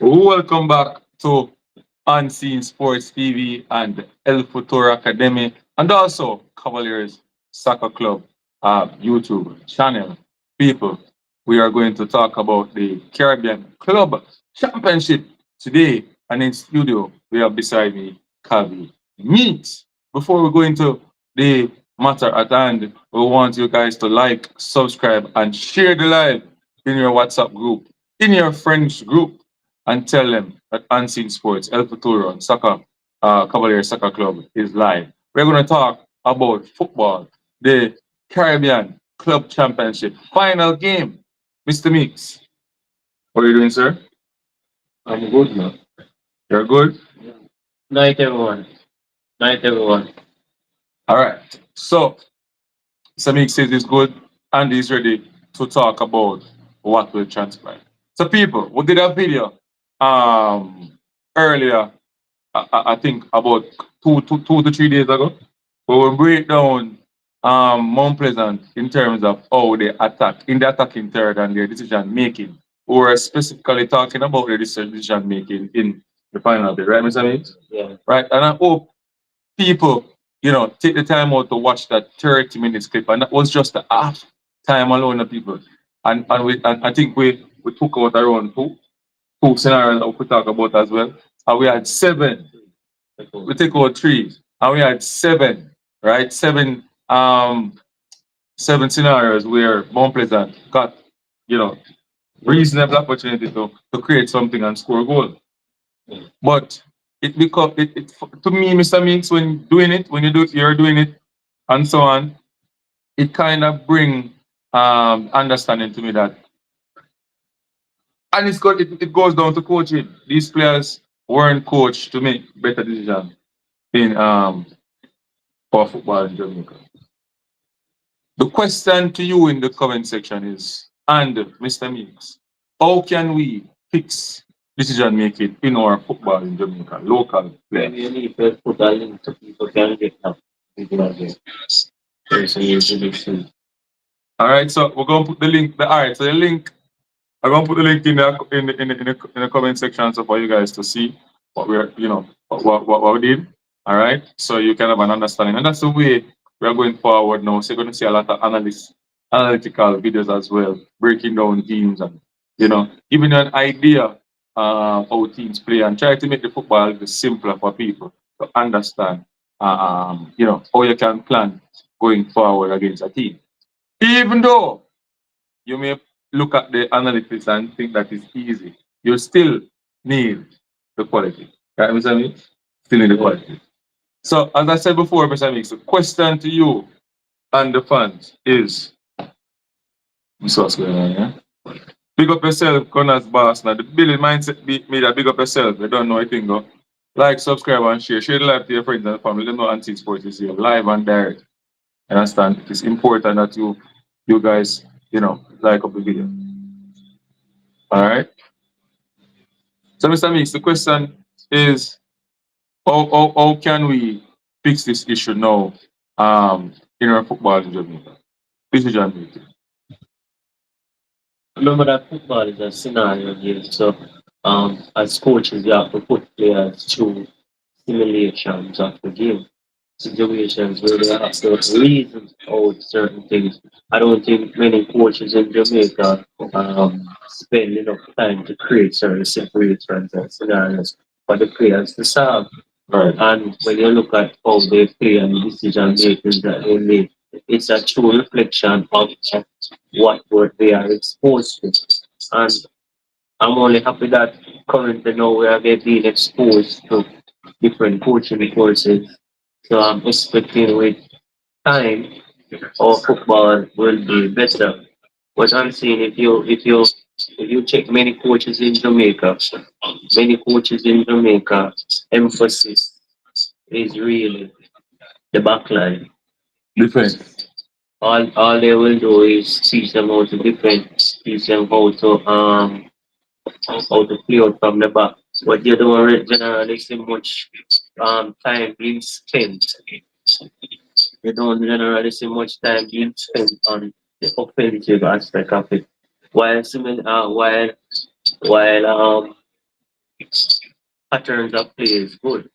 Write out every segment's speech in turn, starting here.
Welcome back to Unseen Sports TV and El Futuro Academy, and also Cavaliers Soccer Club YouTube channel. People, we are going to talk about the Caribbean Club Championship today, and in studio we have beside me Cavi Meet. Before we go into the matter at hand, we want you guys to like, subscribe, and share the live in your WhatsApp group, in your friends group, and tell them that Unseen Sports, El Futuro, and Soccer, Cavalier Soccer Club is live. We're going to talk about football, the Caribbean Club Championship final game. Mr. Meeks, how are you doing, sir? I'm good, man. You're good? Night, everyone. Night, everyone. All right. So, Mr. Meeks says he's good and he's ready to talk about what will transpire. So, people, we did a video earlier, I think about two to 3 days ago, we break down Mount Pleasant in terms of how they attack in the attacking third and their decision making. We were specifically talking about the decision making in the final bit, right, Mr. Meeks? Yeah. Right, and I hope people, take the time out to watch that 30 minutes clip, and that was just the half time alone of people, and I think we took out around two scenarios that we could talk about as well. And we had 7. We take out 3. And we had 7, right? 7 scenarios where Mount Pleasant got, reasonable opportunity to create something and score a goal. But it because it to me, Mr. Meeks, when you're doing it and so on, it kind of bring understanding to me that. And it goes down to coaching. These players weren't coached to make better decisions in for football in Jamaica. The question to you in the comment section is, and Mr. Meeks, how can we fix decision making in our football in Jamaica, local players? You need to put a link so people can get now. All right, so we're gonna put the link. So the link. I'm gonna put the link in the comment section so for you guys to see what we're what we did. All right, so you can have an understanding, and that's the way we are going forward now. So you're going to see a lot of analytical videos as well, breaking down teams and giving you an idea how teams play and try to make the football a little simpler for people to understand. How you can plan going forward against a team, even though you may look at the analytics and think that it's easy, you still need the quality. Right, Mr. Meeks? Still need the quality. So, as I said before, Mr. Meeks, the question to you and the fans is, what's going on, yeah? Big up yourself, Connor's boss. Now, the Billy mindset beat me that big up yourself. They don't know anything, though. Like, subscribe, and share. Share the live to your friends and family. Let them know Unseen Sports is here, live and direct. Understand? It's important that you guys, like up the video. All right. So, Mr. Meeks, the question is, how can we fix this issue now in our football in Jamaica? Decision making. Remember that football is a scenario game, so as coaches, you have to put players through simulations of the game, situations where they have to reason out certain things. I don't think many coaches in Jamaica spend enough time to create certain situations and scenarios for the players to solve. Right. And when you look at how they play and the decision making that they make, it's a true reflection of what they are exposed to. And I'm only happy that currently now we are being exposed to different coaching courses. So I'm expecting with time our football will be better. But I'm saying if you check many coaches in Jamaica, emphasis is really the backline. Defense. All they will do is teach them how to defend, teach them how to play out from the back. But you don't generally see much time being spent. You don't generally see much time being spent on the offensive aspect of it. While while patterns of play is good.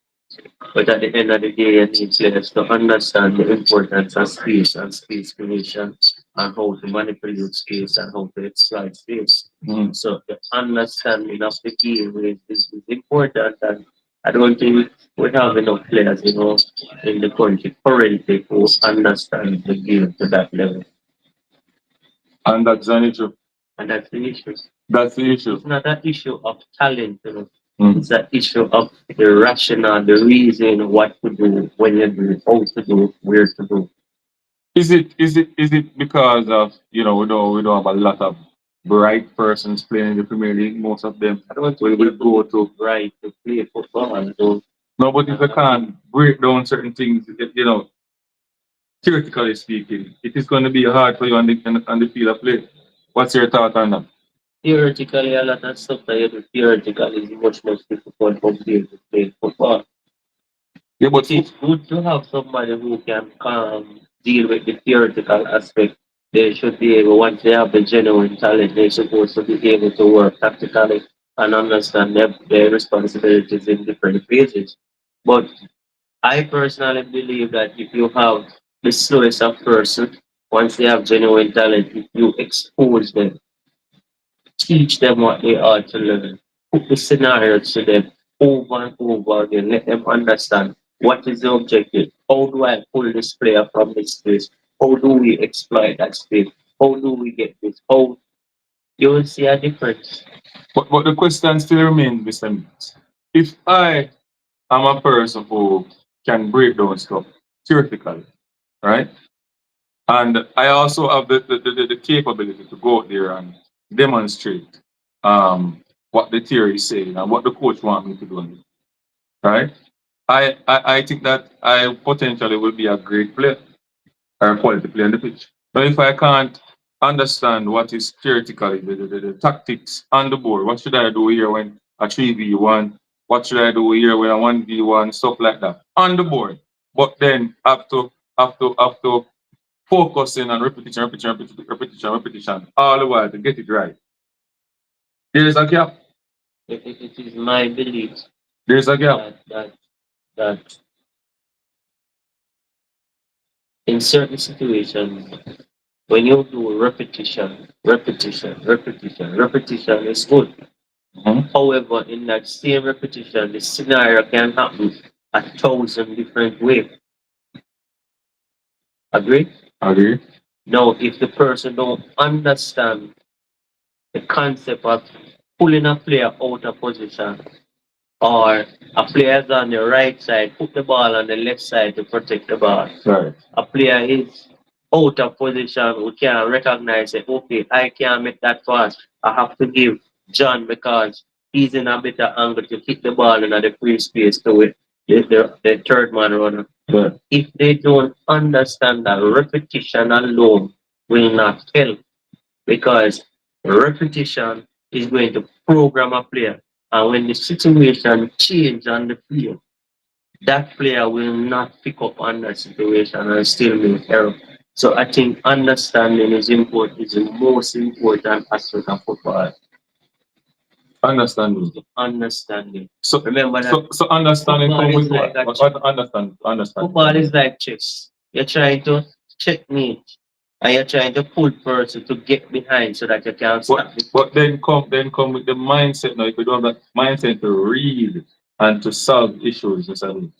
But at the end of the day, you need players to understand the importance of space and space creation and how to manipulate space and how to exploit space. Mm. So the understanding of the game is important, and I don't think we have enough players, in the country currently who understand the game to that level. And that's an issue. And that's the issue. That's the issue. It's not an issue of talent. Mm. It's an issue of the rationale, the reason, what to do, when you do it, how to do it, where to do. Is it because of we don't have a lot of bright persons playing in the Premier League? Most of them I don't want will go to right to play football and do. no, but if you can't break down certain things, theoretically speaking, it is going to be hard for you on the field of play. What's your thought on that? Theoretically, a lot of stuff that you do theoretically is much more difficult compared to playing football. Yeah, but It's good to have somebody who can deal with the theoretical aspect. They should be able, once they have the genuine talent, they're supposed to be able to work tactically and understand their responsibilities in different phases. But I personally believe that if you have the slowest of person, once they have genuine talent, if you expose them, teach them what they are to learn, put the scenarios to them over and over again, let them understand what is the objective, how do I pull this player from this space, how do we exploit that space, how do we get this, how you will see a difference. but the question still remains the same. If I am a person who can break down stuff theoretically, right? And I also have the capability to go out there and demonstrate what the theory is saying and what the coach wants me to do, right? I think that I potentially will be a great player or a quality player on the pitch. But if I can't understand what is theoretically the tactics on the board, what should I do here when a 3v1? What should I do here when a 1v1? Stuff like that on the board. But then have to focusing on repetition, all the while to get it right. There's a gap. It is my belief There's a gap. that in certain situations, when you do repetition is good. Mhm. However, in that same repetition, the scenario can happen 1,000 different ways. Agree? Agree. Now, if the person don't understand the concept of pulling a player out of position, or a player is on the right side, put the ball on the left side to protect the ball. Right. A player is out of position, we can recognize it. Okay, I can't make that pass. I have to give John because he's in a better angle to hit the ball in the free space to it. The third man runner. Right. If they don't understand that repetition alone will not help because repetition is going to program a player. And when the situation changes on the field, that player will not pick up on that situation and still make error. So I think understanding is the most important aspect of football. Understanding. Understanding. So Remember that so understanding football come is with like what? a Understand. football is like chess. You're trying to checkmate and you're trying to pull person to get behind so that you can stop it. But then come with the mindset now. If you don't have that mindset to read and to solve issues, you see.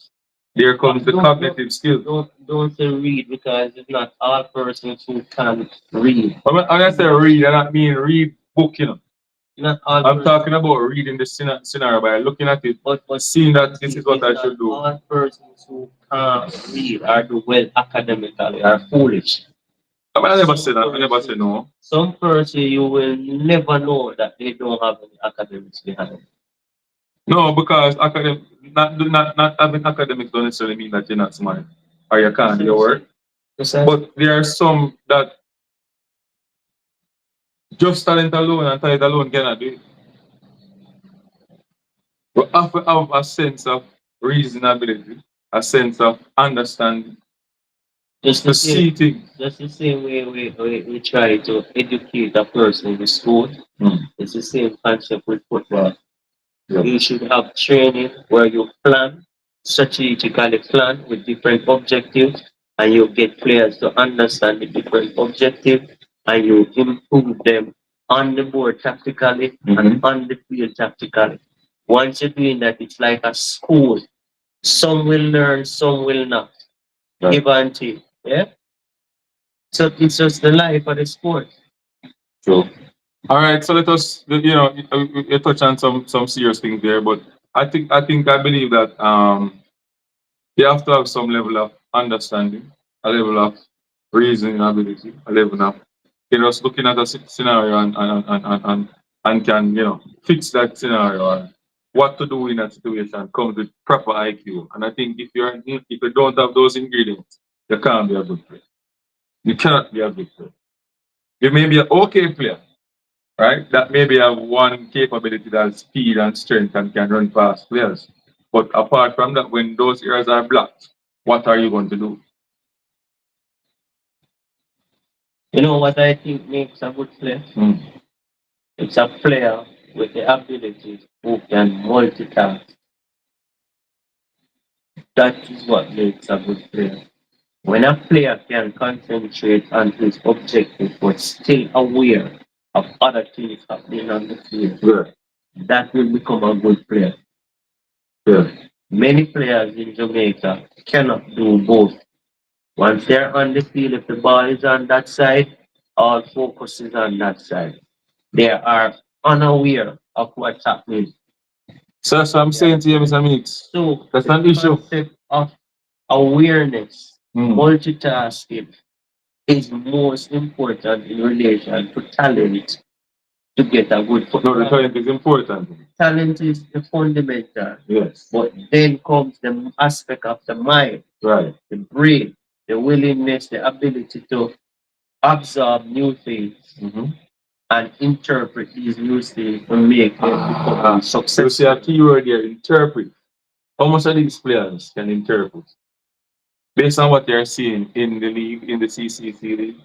There comes the Don't- cognitive skill. Don't say read because it's not all persons who can read. When I say read, I don't mean read book, you know. Not all I'm persons, talking about reading the scenario by looking at it, but seeing that this is what I it's should not do. all persons who can't read or do well academically are foolish. I never said that. I never said no. Some person you will never know that they don't have any academics behind. No, because not having academics don't necessarily mean that you're not smart or you can't do your work. But there are some that just talent alone and talent alone cannot do it. We have to have a sense of reasonability, a sense of understanding, Just to the see same, things. just the same way we try to educate a person in school. It's the same concept with football. Yeah. You should have training where you plan, strategically plan with different objectives, and you get players to understand the different objectives, and you improve them on the board tactically and on the field tactically. Once you're doing that, it's like a school. Some will learn, some will not. Right. Give and take. Yeah. So it's just the life of the sport. True. All right, so let us, you touch on some serious things there, but I believe that you have to have some level of understanding, a level of reasoning ability, a level of just looking at a scenario and can fix that scenario and what to do in that situation comes with proper IQ. And I think if you don't have those ingredients, you can't be a good player. You cannot be a good player. You may be an okay player, right? That maybe have one capability that's speed and strength and can run fast players. But apart from that, when those areas are blocked, what are you going to do? You know what I think makes a good player? It's a player with the ability who can multitask. That is what makes a good player. When a player can concentrate on his objective but still aware of other things happening on the field, Yeah. that will become a good player. Yeah. Many players in Jamaica cannot do both. Once they're on the field, if the ball is on that side, all focus is on that side. They are unaware of what's happening. So that's what I'm saying to you, Mr. Mix. So That's the an issue. concept of awareness, Mm. multitasking is most important in relation to talent to get a good No, the football. talent is important. Talent is the fundamental, Yes. but then comes the aspect of the mind, Right. the brain, the willingness, the ability to absorb new things and interpret these new things to make them become So you see a successful. key word here, interpret. How much of these players can interpret? Based on what they're seeing in the league, in the CCC league.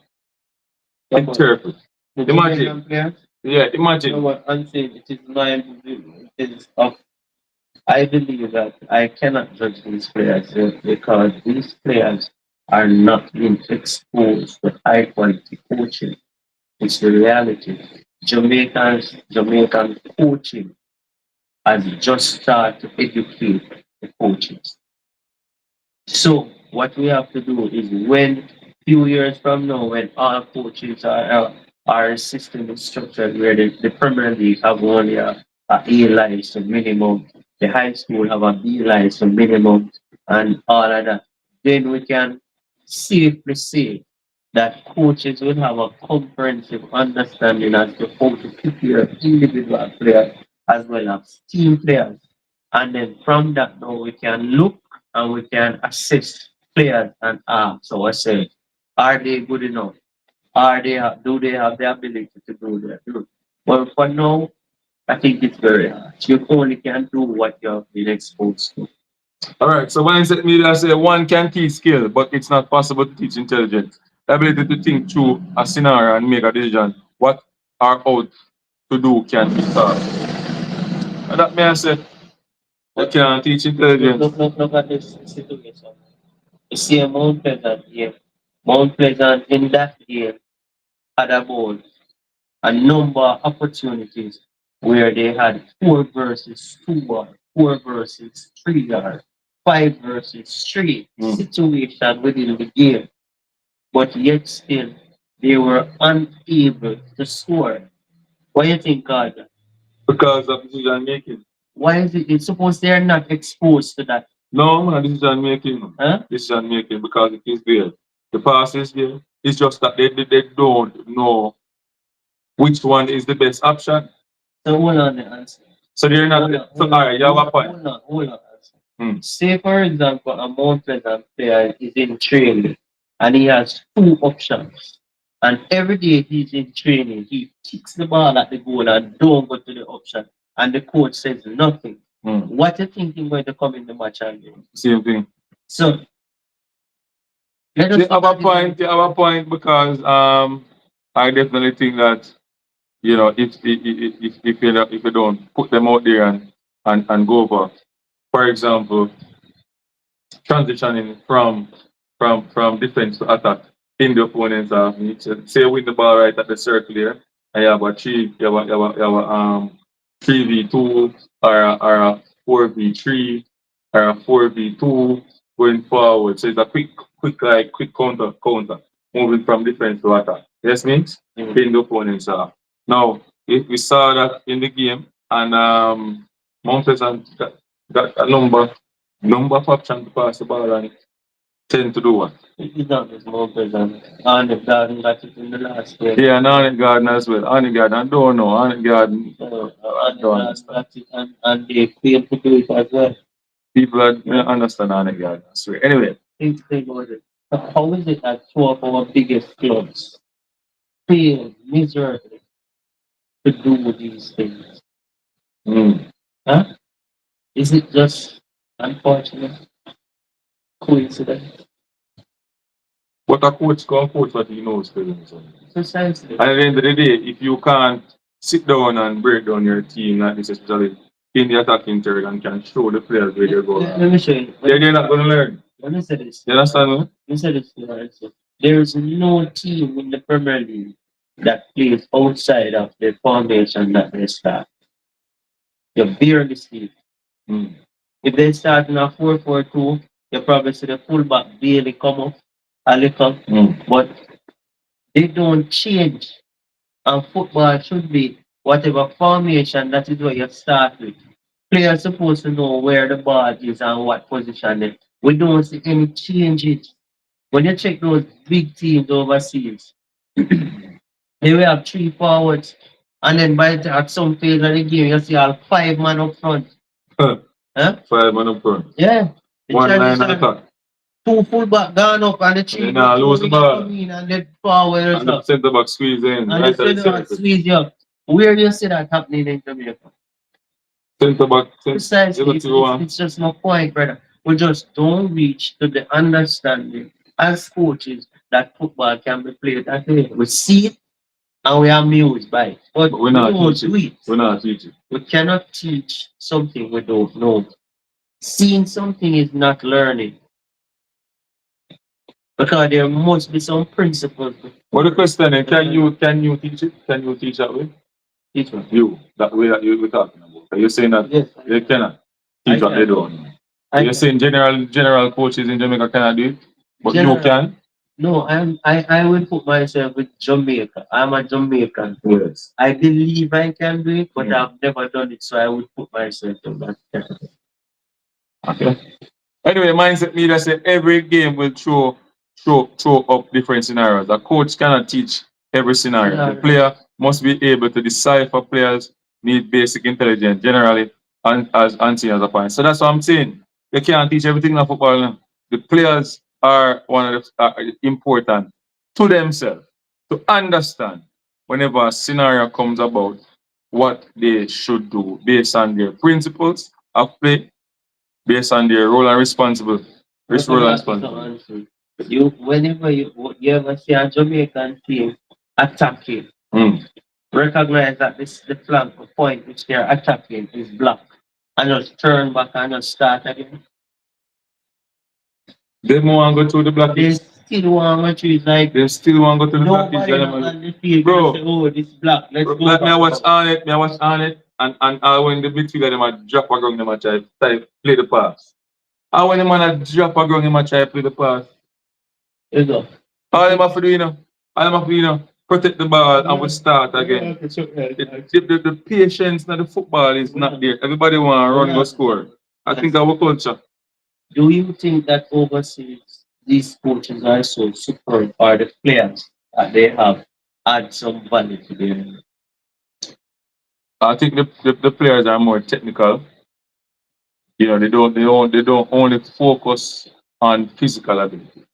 Interpret. The Imagine. Jamaican players, Yeah, you know imagine. what I'm saying? It is it is of I believe that I cannot judge these players because these players are not being exposed to high quality coaching. It's the reality. Jamaican coaching has just started to educate the coaches. So what we have to do is when few years from now, when all coaches are system is structured where the Premier League have only A license minimum, the high school have a B license minimum, and all of that, then we can safely say that coaches will have a comprehensive understanding as to how to prepare individual players as well as team players. And then from that now we can look and we can assess players and ask ourselves, are they good enough? Do they have the ability to do their job? Well, for now, I think it's very hard. You only can do what you have been exposed to. All right. So when I say one can teach skill, but it's not possible to teach intelligence. The ability to think through a scenario and make a decision. What are out to do can be taught. And that may I say, you can teach intelligence. Look at this situation. You see a Mount Pleasant here. Mount Pleasant in that game had about a number of opportunities where they had 4 versus 2 or 4 versus 3 yards. 5 versus 3 situation within the game, but yet still they were unable to score. What do you think, God? Because of decision making. Why is it? It's supposed they are not exposed to that. No, man, decision making. Huh? Decision making because it is there. The pass is there. It's just that they don't know which one is the best option. So hold on the answer. So they're not. So all right, you have a point. Hold on. Say for example, a Mount Pleasant player is in training and he has 2 options. And every day he's in training, he kicks the ball at the goal and don't go to the option. And the coach says nothing. What you think he's going to come in the match and do? Same thing. So let us You have a point. You have a point because I definitely think that if you don't put them out there and go for example, transitioning from defense to attack in the opponent's half. Say win the ball right at the circle here, and you have a 3v2 or a 4v3 or a 4v2 going forward. So it's a quick counter moving from defense to attack. Yes, means in the opponent's half. Now, if we saw that in the game, and Mount Pleasant got a number of options to pass the ball and tend to do what? It's not just Mount Pleasant. Arnett Garden got it in the last game. Yeah, and Arnett Garden as well. Arnett Garden, I don't know. Arnett Garden, Arnett Garden got it and they failed to do it as well. People understand Arnett Garden, I swear. Anyway. Think about it. How is it that 2 of our biggest clubs fail miserably to do these things? Huh? Is it just unfortunate coincidence? But a coach can coach what he knows. Precisely. And at the end of the day, if you can't sit down and break down your team like this, especially in the attacking third, and can show the players where they're going, let me show you. They're not going to learn. Let me say this. You understand me? Let me say this. There is no team in the Premier League that plays outside of the formation that they start. You barely see it. If they start in a 4-4-2, you probably see the fullback barely come up a little, but they don't change. And football should be whatever formation that is what you start with. Players supposed to know where the ball is and what position it. We don't see any changes. When you check those big teams overseas, they will have 3 forwards, and then at some phase of the game, you see all 5 men up front. Huh? 5 men up front. Yeah. 1 line attack. 2 fullback gone up and the 3 lose the ball. come in and the forward and the centre back squeeze in. And Right the centre back squeeze you up. Where do you see that happening in Jamaica? Centre back. Precisely. It's just no point, brother. We just don't reach to the understanding as coaches that football can be played that way. We see it and we are amused by it. But we don't do it. We're not teaching. We cannot teach something we don't know. Seeing something is not learning. Because there must be some principles. What the question is, can you teach it? Can you teach that way? Teach what? You, that way that you were talking about. Are you saying that you cannot teach what they don't? You're saying general coaches in Jamaica cannot do it, but you can? No, I will put myself with Jamaica. I'm a Jamaican. Yes. I believe I can do it, but I've never done it, so I would put myself in that category. Okay. Anyway, mindset leader say every game will throw up different scenarios. A coach cannot teach every scenario. The player must be able to decipher. Players need basic intelligence generally, and as seen as a point. So that's what I'm saying. You can't teach everything in football now. The players are one of the important to themselves to understand whenever a scenario comes about what they should do based on their principles of play, based on their role and responsibility. Whenever you ever see a Jamaican team attacking, recognize that this the flank point which they are attacking is blocked, and just turn back and just start again. They want to go through the blockage. They still want to go through. It's like they still want to go through the blockage. On the field, bro. Say, oh, this block. Let's go. Like me, I watch on it, and when the midfielder them a drop a gun, them a try play the pass. And when the man a drop a ground, him a try play the pass. You know. All them have to do, you know. All them have to do, you know. Protect the ball and we start again. The patience in the football is not there. Everybody want to run go score. I think our culture. Do you think that overseas these coaches are so superb, or the players that they have add some value to them? I think the players are more technical. You know, they don't only focus on physical ability.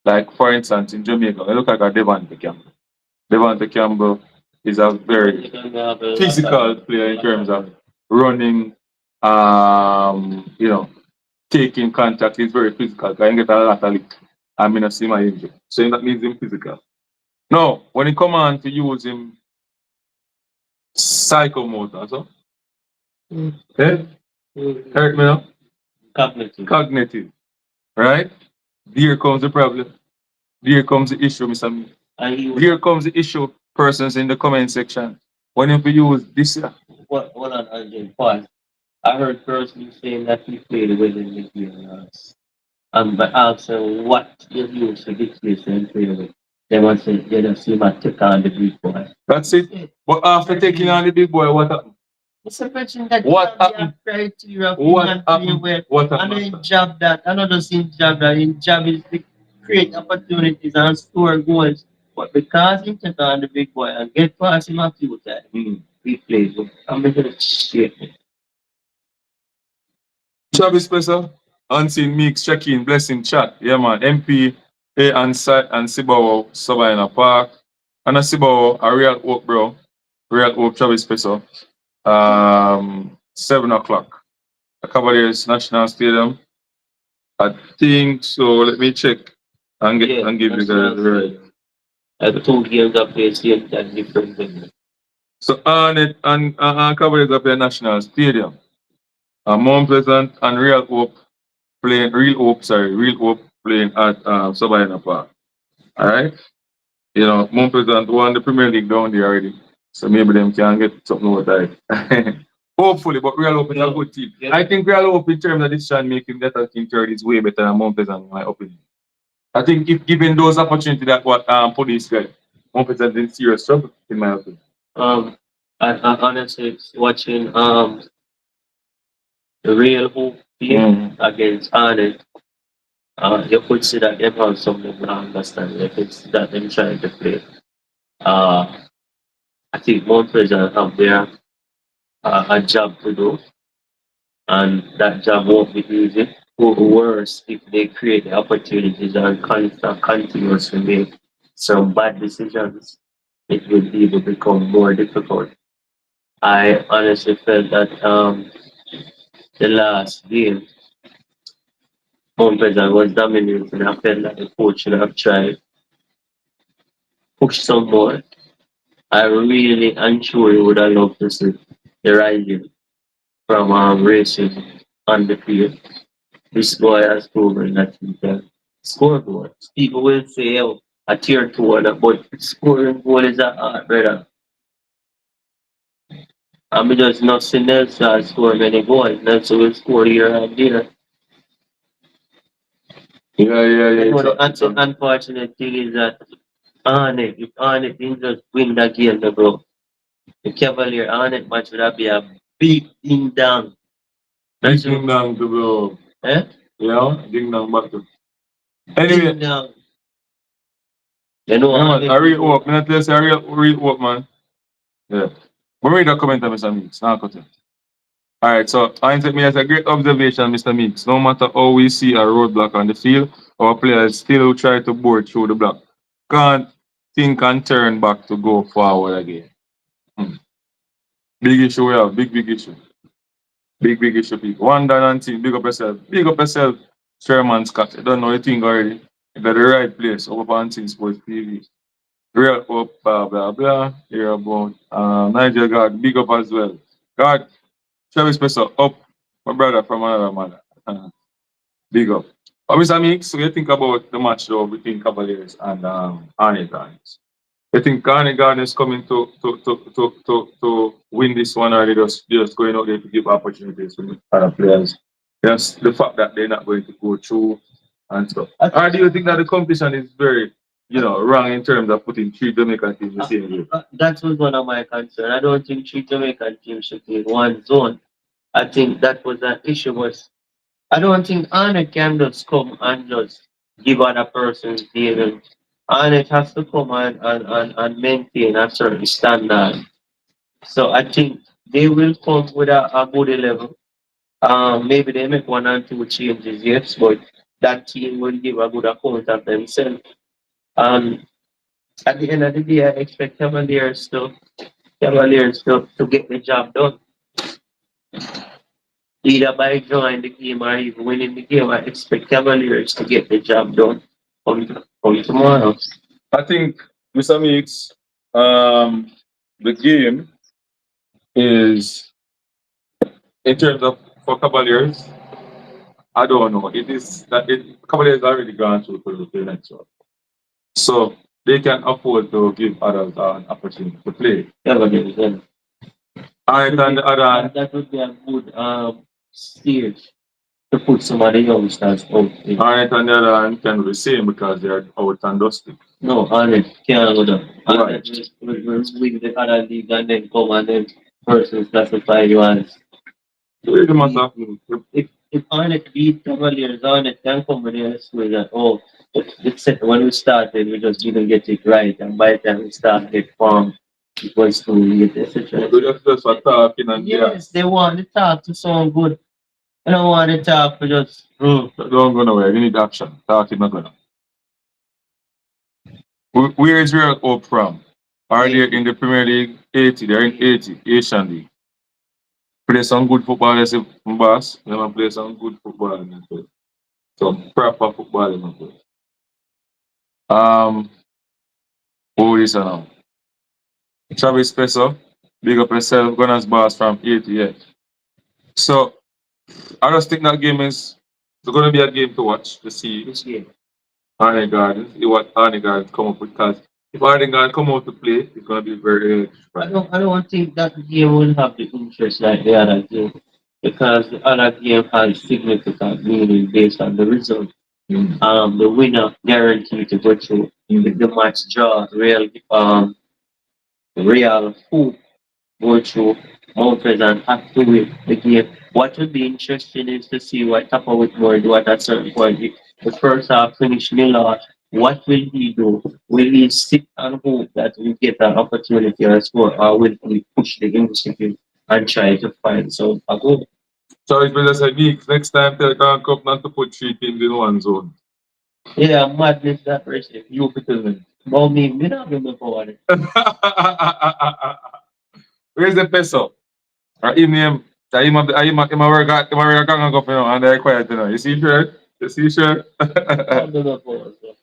Like for instance, in Jamaica, I look at Devante Campbell. Devante Campbell is a very physical player in terms of running, you know, taking contact. He's very physical. Can get a lot of lick. I mean, I see my injury. So that means him physical. No, when he come on to use him psychomotor, so eh? Hurt me now? Cognitive. Cognitive. Right? Here comes the problem. Here comes the issue, Mr. Me. And he was, Here comes the issue, persons in the comment section. When you use this, hold on, Andre, pause. I heard persons saying that he played within the game. But also what you use to decrease and play with. They want to say they don't see my take on the big boy. that's it. But after taking on the big boy, what happened? It's a person that What you have happened? the criteria of What human being happened? where What and happened? then job that another same job that in job is to create opportunities and score goals. But because he took on the big boy and get past him a few times, we played with. I'm gonna shit. Travis Spencer, Unseen Meeks, check-in, blessing, chat. Yeah, man. MP, and Sibawo, Sabina Park. And a Sibawo, a real hope, bro. Real hope, Travis Spencer. 7 o'clock. The Cavaliers National Stadium. I think so. Let me check and get and give you guys the right. Two games are played same time different things. So on it and Cavaliers up at National Stadium. Mount Pleasant and Real Hope playing at Sabina Park. Alright? You know, Mount Pleasant won the Premier League down there already. So maybe them can get something over there. Hopefully, but Real Hope is a good team. Yeah. I think Real Hope in terms of decision making that I think third is way better than Mount Pleasant in my opinion. I think if given those opportunities that what police get, Mount Pleasant is in serious trouble in my opinion. I honestly watching the Real Hope team against Arnett. You could see that they have something to understand. If it's that them trying to play. I think Mount Pleasant have their a job to do, and that job won't be easy. Or worse, if they create the opportunities and continuously make some bad decisions, it will even become more difficult. I honestly felt that the last game, Mount Pleasant was dominating. I felt that the coach should have tried push some more. I really unsure he would have loved to see the rising from racing on the field. This boy has proven that he can score goals. People will say, oh, a tier two, but scoring goal is a art, brother. I'm just not seeing Nelson score many goals. Nelson will score here and there. The unfortunate thing is that if Arnett didn't just win that game, bro, the Cavalier Arnett match would have been a big ding dong. Big ding dong to go. Eh? Yeah, ding dong back to. Anyway, Ding dong. You know, yeah, man, I real hope. I'm not tell you, I real hope, man. Yeah. But read the comment, Mr. Meeks. Now, cut it. All right, so I take me as a great observation, Mr. Meeks. No matter how we see a roadblock on the field, our players still try to board through the block. Can't think and turn back to go forward again. Big issue we have, big issue. Big issue, people. One down and team, big up yourself. Big up yourself, Sherman Scott. You don't know the thing already. You got the right place, over on Team Sports TV. Real up, blah, blah, blah. Here about Nigel God, big up as well. God, Travis Spencer, up. My brother from another mother. Big up. But Mr. Mix, so you think about the match though between Cavaliers and Arnie Gardens. You think Arnie Gardens coming to win this one, or they just going out there to give opportunities to other players Yes, the fact that they're not going to go through and stuff. I Or do you think that the competition is very, wrong in terms of putting three Jamaican teams in the same group? That was one of my concerns. I don't think three Jamaican teams should be in one zone. I think that was an issue. Was I don't think Arnett can just come and just give other person's deal. Arnett has to come and maintain a certain standard. So I think they will come with a good level. Maybe they make one or two changes, yes, but that team will give a good account of themselves. Um, at the end of the day, I expect Cavaliers to get the job done. Either by drawing the game or even winning the game, I expect Cavaliers to get the job done on tomorrow. I think, Mr. Meeks, the game is, in terms of for Cavaliers, I don't know. It is that Cavaliers already gone through to the next one. So they can afford to give others an opportunity to play. Cavaliers, yeah. And on the other hand, That would be a good stage to put some of the youngsters out in. Arnett on the other hand can be the same because they are out and dusty. No, Arnett can't go down. Right. Arnett will win the other league and then come and then persons classify you as. So it doesn't matter. If Arnett beat Cavaliers, Arnett can come with the way that, oh, when we started, we just didn't get it right. And by the time we started form, it was too late, etc. So just for talking and Yes, they want the talk to sound good. I don't want the talk to just. Don't go nowhere. You need action. Talking not gonna. Where is Real Hope from? Are they in the Premier League 80? They're in 80, Asian League. Play some good football, let's say, boss. They want play some good football in the field. Some proper football in the field. Who is now? Travis Spencer, big up yourself, Gunners boss from 88. So, I just think that game is it's going to be a game to watch to see This game. Arnie Gardens, see what Arnie Gardens come up with. Because if Arnie Gardens come out to play, it's going to be very I don't think that game will have the interest like the other game because the other game has significant meaning based on the result. The winner guaranteed to go through. The match draw, real who go through Mount Pleasant have to win the game. What would be interesting is to see what Tapa Whitmore do at a certain point. If the first half finish nil off, what will he do? Will he sit and hope that we get an opportunity or a score, or will he push the initiative and try to find some a goal? So it's better say next time Telecom Cup not to put three teams in one zone. Yeah, madness that person. You people. But me not remember for it. Where's the peso? Or in him, I'm a work at gang go for and they're quiet, You see sure? You see sure? I remember for it.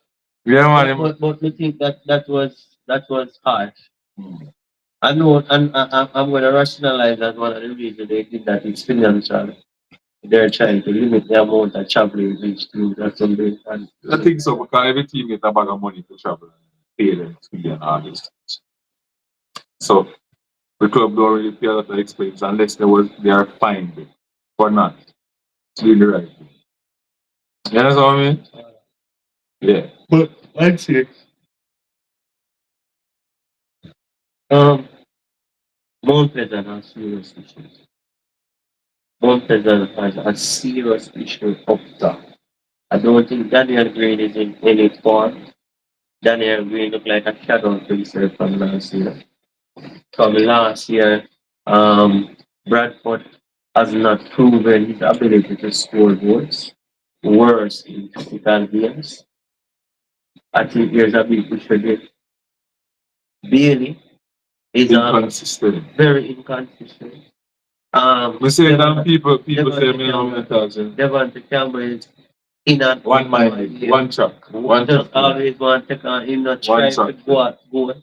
Yeah man. But we think that was harsh. I know, and I'm going to rationalize that one of the reasons they did that is financial. They're trying to limit the amount of traveling each team. That's something. And I think so because every team get a bag of money to travel and pay them to be an artist. So the club don't really pay a lot of expense unless they are fined or not. It's really right. You understand what I mean? Yeah. but I'd say Mount Pleasant has serious issues. Mount Pleasant has a serious issue up top. I don't think Daniel Green is in any form. Daniel Green looked like a shadow of himself from last year. From last year, Bradford has not proven his ability to score goals. Worse in physical games. I think there's a big issue there. Bailey is Inconsistent. very inconsistent. We say that people say Devontae me know Campbell- Devontae Campbell is in and one minded, one track, one just track. always want to take on him not One trying to track. go.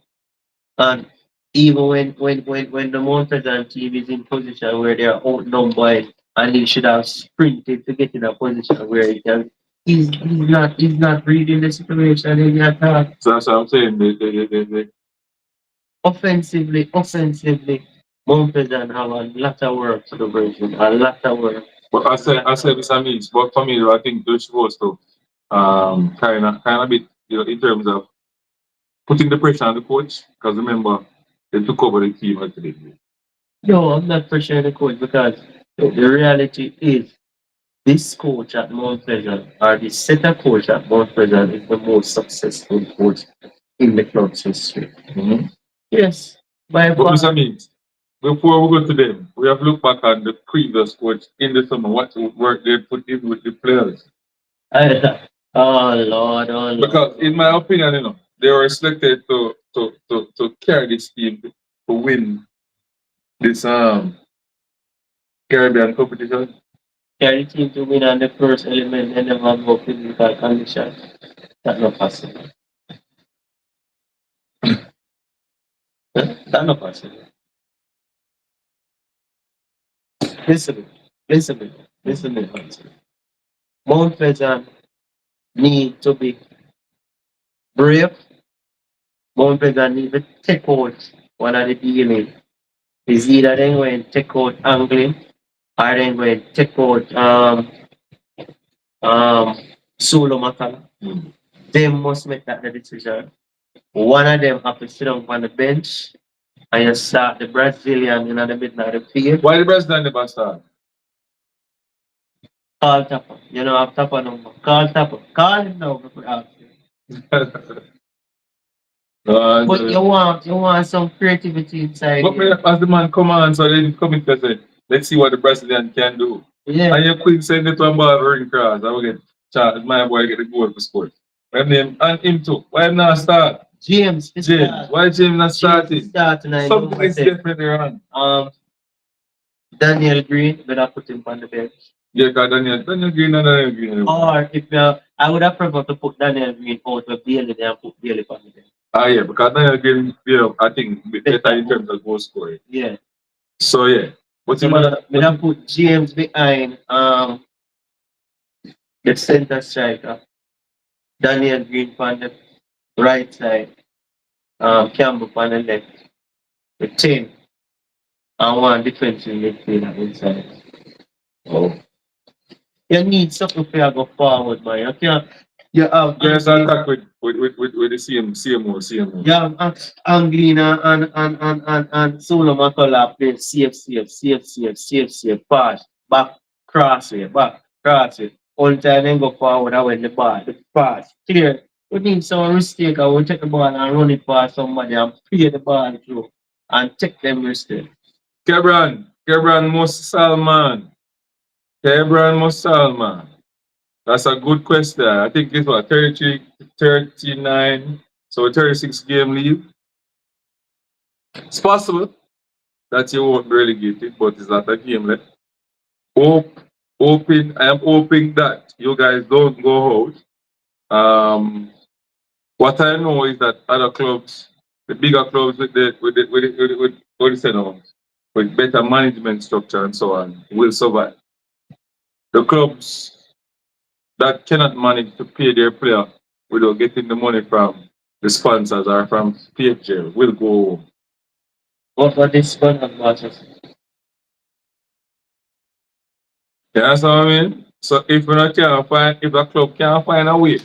And even when the Montezan team is in position where they're outnumbered and he should have sprinted to get in a position where he can he's not reading the situation in the attack. So that's what I'm saying. They Offensively, Montezan have a lot of work to do, version, a lot of work. But I said this I mean, but for me, I think they're supposed to kind of bit, in terms of putting the pressure on the coach. Because remember, they took over the team actually. No, I'm not pressuring the coach because the reality is this coach at Mount Pleasant or the center coach at Mount Pleasant is the most successful coach in the club's history. Mm-hmm. Yes, by But Mr. far. Means, before we go to them, we have looked back at the previous coach in the summer, what work they put in with the players. Oh Lord, oh Lord. Because in my opinion, they were selected to carry this team to win this Caribbean competition. Carry team to win on the first element and never go physical condition. That's not possible. That's not possible. Listen, listen, listen, listen. Mount Pleasant need to be brave. Mount Pleasant need to take out one of the dealing. Is either they going to take out angling or they going to take out um solo makala. They must make that the decision. One of them have to sit down on the bench and you start the Brazilian in the middle of the field. Why the Brazilian never start? Call Tapper. You know, have Tapper number. Call Tapper. Call him now before I ask you. But you want some creativity inside. But me, as the man come on, so they come in and say, let's see what the Brazilian can do. Yeah. And you quick send it to a ball ring cross. I will get Charles, my boy get the goal for score. My name and him too. Why him not start? James. James. Why James not starting? Starting. Something is definitely wrong. Daniel Green, but I put him on the bench. Yeah, because Daniel Green and Daniel Green. Or if I would have preferred to put Daniel Green out with Bailey than put Bailey on the bench. Yeah, because Daniel Green, I think better in terms of goal scoring. Yeah. So yeah. What's So I put James behind the center striker. Daniel Green on the right side. Campbell on the left. The 10. And one defensive midfielder inside. Oh. You need something to go forward, man. You can't. You have There's attack with the CMO. You have Anglina and Solo Makola play safe, pass, back, cross it, All the time then go forward and win the ball, the pass, clear. We need some mistake, I will take the ball and run it past somebody and play the ball through and take them mistake. Kebran Salman. That's a good question. I think it's what 33, 39, so 36 game leave. It's possible that you won't be relegated, but it's not a game left. I am hoping that you guys don't go out. What I know is that other clubs, the bigger clubs with better management structure and so on, will survive. The clubs that cannot manage to pay their player without getting the money from the sponsors or from PFJ will go home. What for this one of matches? You understand what I mean? So if a club can't find a way,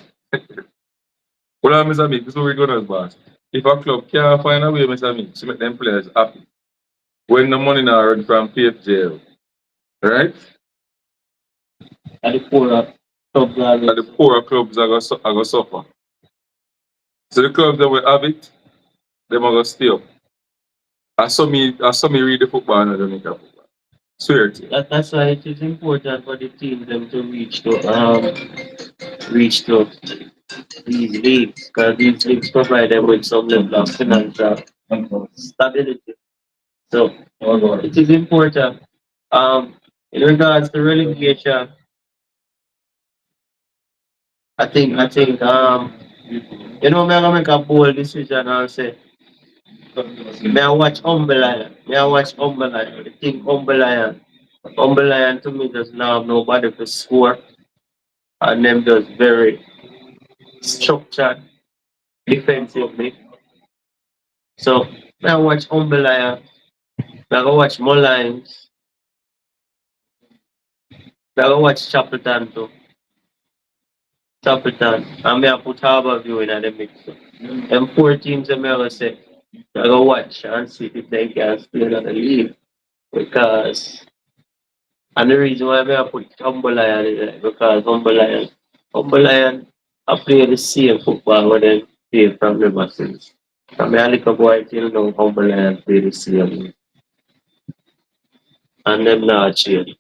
what I mean, this is what we're gonna do, boss. If a club can't find a way, Mr. Me, to make them players happy. When the money now run from PFJ, right? And the poorer clubs are gonna suffer. So the clubs that will have it, them are gonna stay up. I saw me read the football and I don't make a football. Swear to you. That's why it is important for the team them to reach to these leagues, because these leagues provide them with some level of financial stability. So it is important. In regards to relegation, I think you know, me gonna make a bold decision and say, may I watch Humble Lion. I think Humble Lion to me does not have nobody to score, and them just very structured defensively. So I watch Humble Lion. I go watch more Lions. I go watch Chapelton too. Chapelton. And me I put Harbour View in the mix. Them four teams that me ever say. I go watch and see if they can still on the league. Because and the reason why me I put Humble Lion is that because Humble Lion I play the same football when they play from River since. I mean, a little boy till now, Humble Lion play the same. And them not change.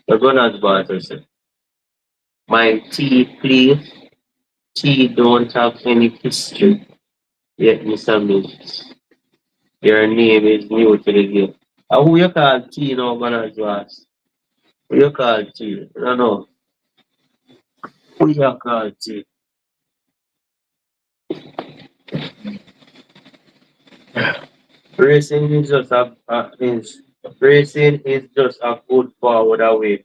The Gunners Barter say, my T please, T don't have any history. Yet, Mr. Mills, your name is new to the game. Who you call T now, Gunners Barter? Who you call T? I don't know. Who you call T? Racing is just Racing is just a good forward away.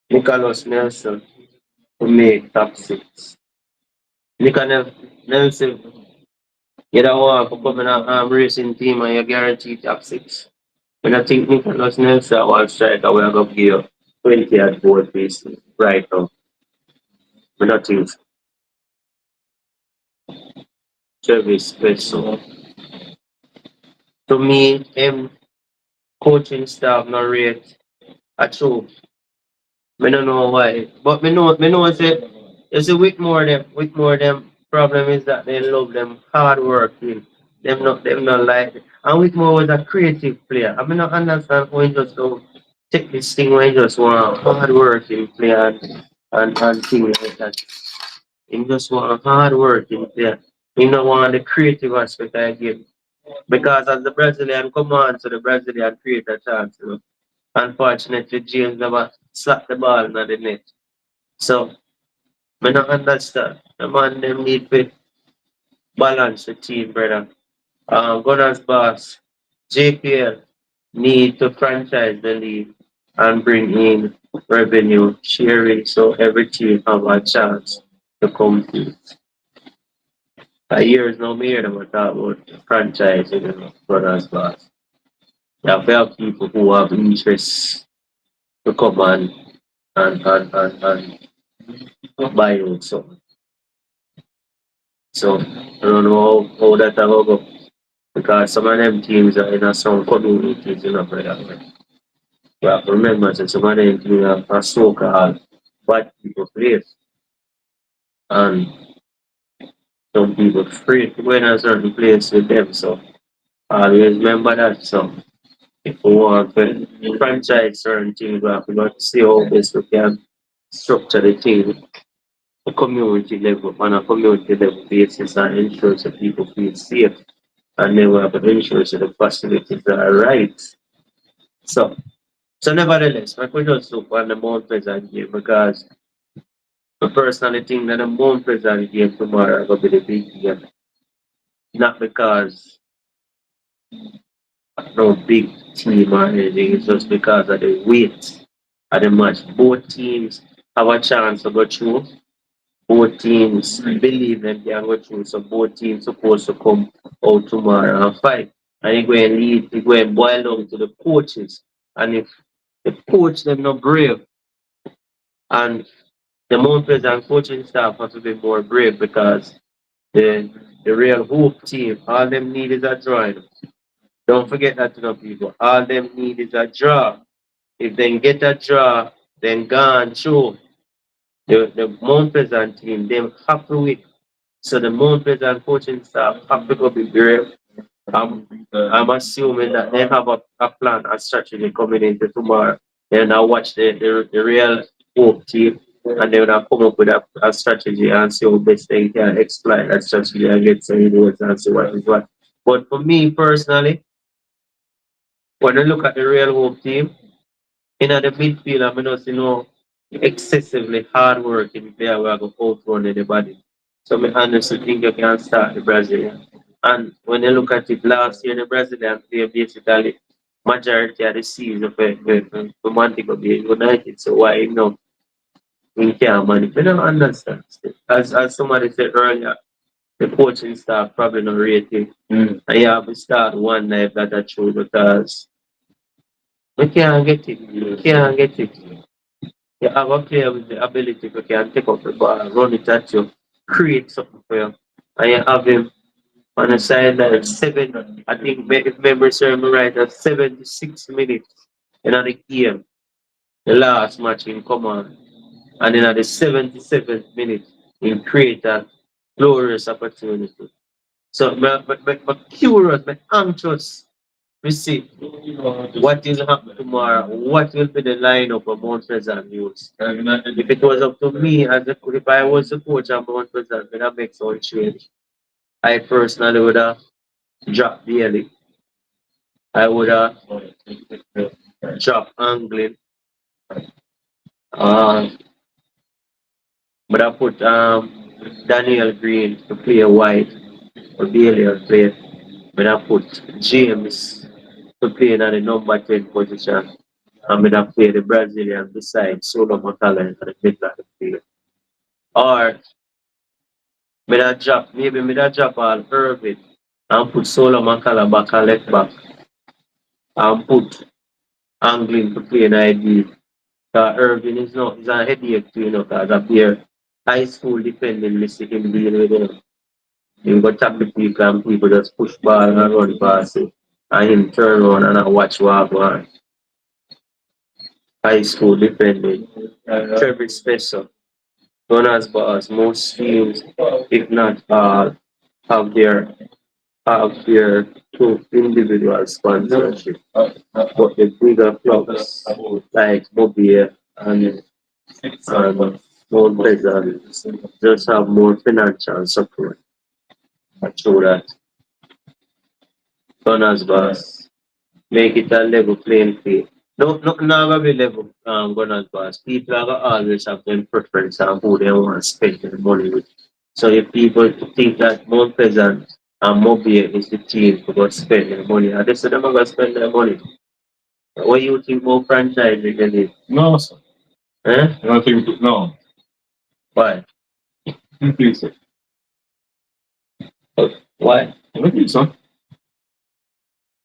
Nicholas Nelson to make top six. Nicholas Nelson, you don't want to come in a racing team and you guarantee top six. When I think Nicholas Nelson will strike, I will go give you 20 at board bases right now. But not think Travis Peso. To me, him coaching staff not rate at all. I don't know why. But me know say you see Whitmore them problem is that they love them hard working. Them not like it. And Whitmore was a creative player. I mean not understand how he just don't take this thing when he just want hard working player and things like that. He just want a hard working player. He don't want the creative aspect of the game. Because as the Brazilian come on, so the Brazilian create a chance, you know. Unfortunately, James never slapped the ball in the net. So, I don't understand. The man them need to balance the team, brother. Gunners boss, JPL need to franchise the league and bring in revenue sharing so every team have a chance to compete. For years now, me hear them talk about franchising, you know, Gunners boss. You have people who have interest to come and buy out something. So I don't know how that will go because some of them teams are in a some communities, you know, brother. You have to remember that some of them teams are so-called bad people place and some people afraid to go in a certain place with them. So always remember that. So if we want to franchise certain things, we have to go see how best we can structure the team a community level on a community level basis and ensure that people feel safe and they will have to ensure that the facilities are right. So nevertheless, I could just look on the Mount Pleasant game because I personally think that the Mount Pleasant game tomorrow will be the big game. Not because no big team or anything, it's just because of the weight of the match. Both teams have a chance to go through. Both teams believe that they are going through, so both teams supposed to come out tomorrow and fight. And it going to boil down to the coaches. And if the coach them not brave and the Mount Pleasant coaching staff have to be more brave because the real hope team, all them need is a draw. Don't forget that, you know, people. All them need is a draw. If they get a draw, then gone through. The Mount Pleasant team, they have to win. So the Mount Pleasant coaching staff have to go be brave. I'm assuming that they have a plan, a strategy coming into tomorrow. And I watch the real hope team and they will come up with a strategy and see how best they can exploit that strategy against the Unions and see what is what. But for me personally, when I look at the real hope team, in the midfield, I'm not see no excessively hard working player who are going to outrun anybody. So I honestly think you can start the Brazilian. And when you look at it last year, the Brazilian play basically majority of the season for Montego Bay United. So why you know we can't manage? I don't understand. As somebody said earlier, the coaching staff probably not rate it. And you have to start one life that are true because we can't get it. We can't get it. You have a player with the ability to can take up the ball, run it at you, create something for you. And you have him on the sideline I think if memory serves me right, at 76 minutes in the game, the last match in command. And then at the 77th minute, he create a glorious opportunity. So, but curious, but anxious. We see what is happening tomorrow. What will be the lineup of Mount Pleasant News? If it was up to me, if I was the coach of Mount Pleasant, then I make some change. I personally would have dropped Daly. I would have dropped Anglin. Uh, but I put Daniel Green to play a white or Bailey or play. But I put James to play in the number 10 position. And I play the Brazilian beside Solo Matala in the middle of the field. Or maybe I drop all Irving and put Solo Makala back and left back and put Anglin to play in ID. Irving is a headache to because up here high school defending me see him dealing with You got tackle people and people just push ball and run past it. And him turn around and I watch what go on. High school defending. Trevor Spencer. Gunners boss, most teams, if not all, have their two individual sponsorship. But the bigger clubs like Bobby and Mount Pleasant just have more financial support. Through that. Gunners boss. Make it a level playing field. No, never be level Gunners boss. People are always have their preference on who they want to spend their money with. So if people think that Mount Pleasant and Mobile is the team to go spend their money, and they say they're not going to spend their money. What do you think more franchise they can do? No, sir. Eh? I don't think no. Why? Please, sir. Why? I don't think so. I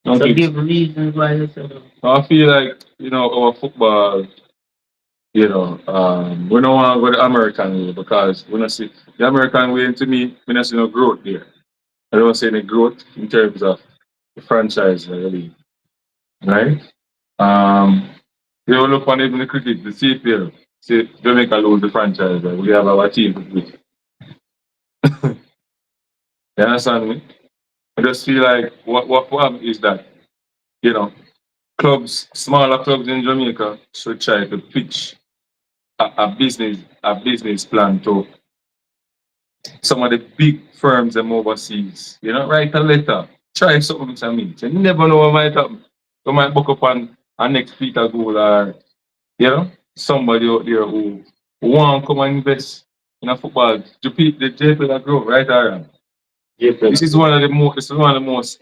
don't So think give so. reasons why they say no. I feel like, our football, we don't want to go the American way because we don't see the American way to me, we don't see no growth there. I don't see any growth in terms of the franchise really. Right? Um you look on even the cricket, the CPL, see Jamaica lose the franchise, right? We have our team to do it. You understand me? I just feel like what happened is that, you know, smaller clubs in Jamaica should try to pitch a business plan to some of the big firms them overseas. Write a letter, try something to me. You never know what might happen. You might book up on a next Peter Gould or somebody out there who want to come and invest in a football. The JPL grow, right or wrong. This is one of the most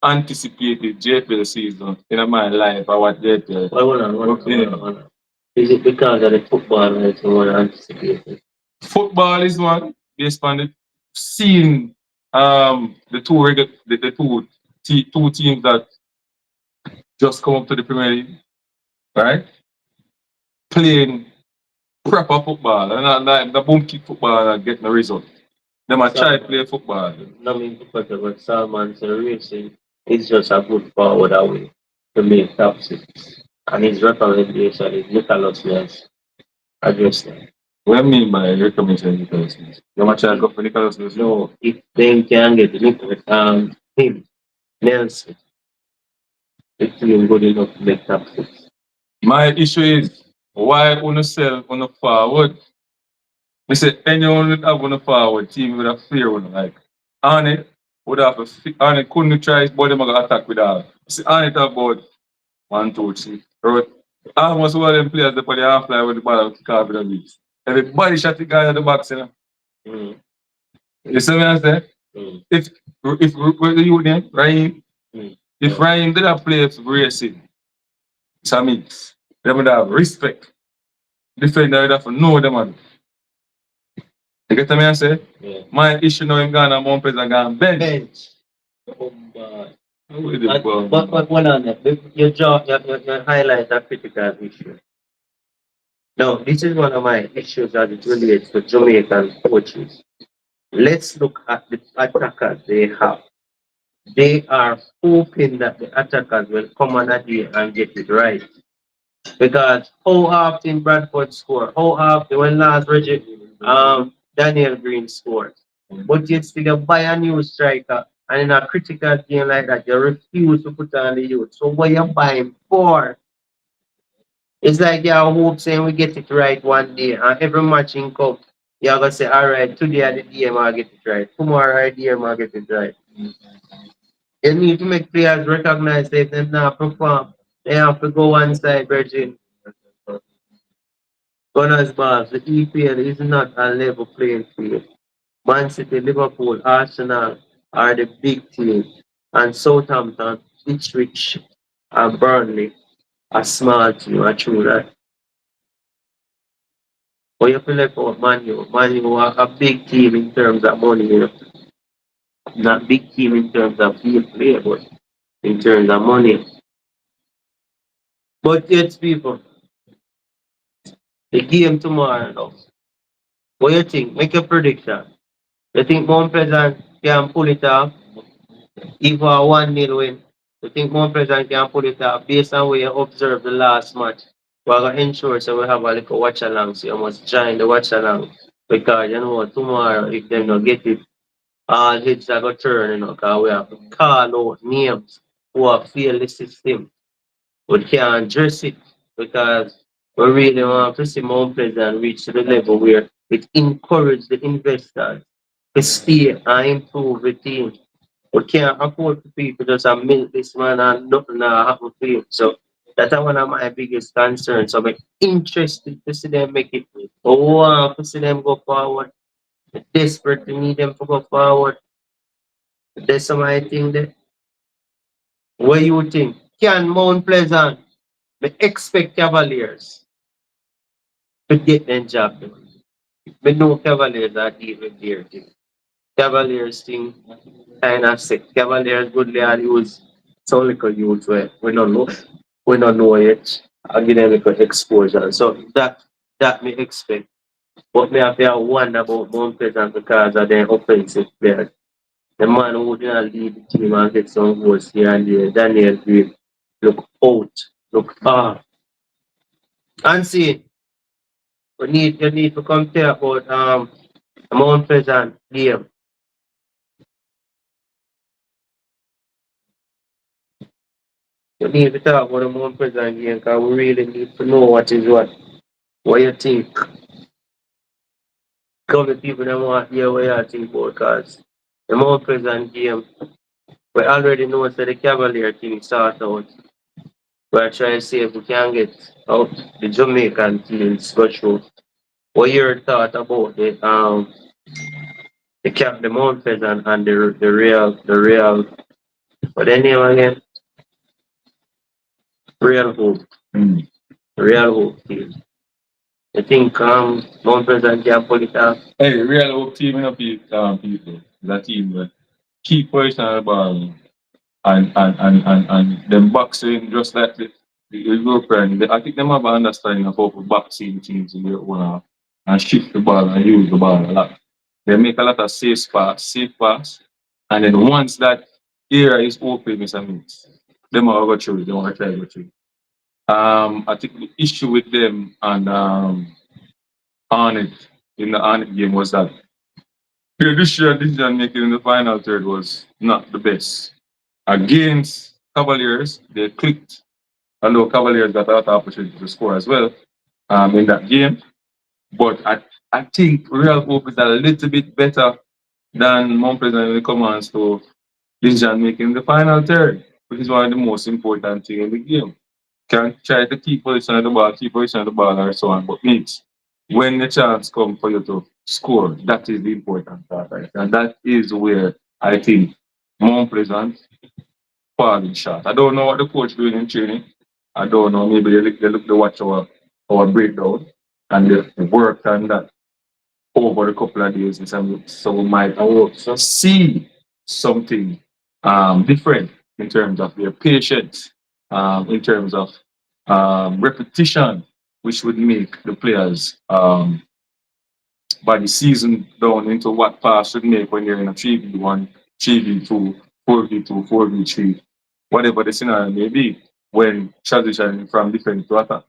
anticipated JPL season in my life. I watch JPL. Hold on. Is it because of the football that you want to anticipate? Football is one based on seeing the two teams that just come up to the Premier League, right? Playing proper football and not like the boom kick football and getting the result. Them a try play football. No mean because what Salman's racing is just a good forward away to make top six. And his recommendation is Nicholas Ness. Address that. What I mean by recommendation Nicholas Ness? You want to go for Nicholas Ness? No, if they can get him, Nelson, the team good enough to make top six. My issue is why wanna sell on the forward? I say anyone would have on the forward team with a fear one like Arnie would have Arnie couldn't try his body to attack with all. See Arnie talk about 1, 2, 3. Right? Almost all them players they put the half line with the ball kick off with the leaves. Everybody shot the guy at the box, Mm. You see what I say? Mm. If what the you name? Raheem? Mm. If Raheem did not play for racing, it's a mix. They would have respect. Defender would have to know them man. You get me I say? Yeah. My issue now in Ghana, Mount Pleasant gone bench. Bench. Oh, my. With the ball. But hold on there. You highlight a critical issue. Now, this is one of my issues as it relates to Jamaican coaches. Let's look at the attackers they have. They are hoping that the attackers will come on a day and get it right. Because how often Bradford score? How often when last Daniel Green scored? But you still buy a new striker and in a critical game like that, you refuse to put on the youth. So what you buying for? It's like you hope saying we get it right one day and every match in cup, you're gonna say, all right, today at the DM I'll get it right. Tomorrow at the DM I'll get it right. You need to make players recognize that they're not perform. They have to go one side, Virgin. Gunners Bars, the EPL is not a level playing field. Man City, Liverpool, Arsenal are the big teams, and Southampton, Ipswich, and Burnley are small teams. I true that. But you feel like for Man U are a big team in terms of money, you know. Not big team in terms of field play, but in terms of money. But yet, people, the game tomorrow now. What you think? Make a prediction. You think Mount Pleasant can pull it off? If a 1-0 win, you think Mount Pleasant can pull it off based on where you observe the last match? We're going to ensure so we have a little watch along, so you must join the watch along. Because you know tomorrow, if they don't get it, all heads are going to turn, you know, because we have to call out names who have failed the system. We can't dress it because we really want to see Mount Pleasant reach to the level where it encourages the investors to stay and improve the team. We can't afford for people just to milk this man and nothing happen to him. So that's one of my biggest concerns. So I'm interested to see them make it. I want to see them go forward. I'm desperate to need them to go forward. That's my thing there. What you think? Can Mount Pleasant we expect Cavaliers to get them job done? We know Cavaliers are even there. Cavaliers thing kind of sick. Cavaliers good they are use some little youth where we don't know. We don't know it. I'll give them a little exposure. So that me expect. But me have to one about Mount Pleasant because of their offensive players. The man who didn't lead the team and get some goals here and there, Daniel Green, look out, look far. And see, you need to compare about Mount Pleasant game. You need to talk about the Mount Pleasant game because we really need to know what is what. What you think? Come the people that want to hear what you think about because the Mount Pleasant game, we already know that the Cavalier team start out. We're trying to see if we can get out the Jamaican teams go through. What your thought about the Mount Pleasant and the real what their name again? Real Hope. Mm. Real Hope team. I think Mount Pleasant can pull it off. Hey, real hope team in people. That team that keep position on the ball and them boxing just like the European. I think them have an understanding of how to boxing teams in Europe and shift the ball and use the ball a lot. They make a lot of safe pass, and then once that area is open, Mr. Mix, them will go through it. They want to try to go through it. I think the issue with them and on it in the on it game was that the decision making in the final third was not the best. Against Cavaliers, they clicked, although Cavaliers got a lot of opportunity to score as well in that game. But I think Real Hope is a little bit better than Mount Pleasant when it comes to decision making in the final third, which is one of the most important things in the game. Can try to keep position of the ball, keep position of the ball, or so on, but means when the chance comes for you to score, that is the important part, right? And that is where I think Mount Pleasant falling short. I don't know what the coach doing in training. I don't know. Maybe they watch our breakdown and they work on that. over a couple of days, so we might So, see something different in terms of their patience, in terms of repetition, which would make the players by the season down into what pass should make when you're in a 3v1, 3v2, 4v2, 4v3, whatever the scenario may be, when transitioning from defense to attack.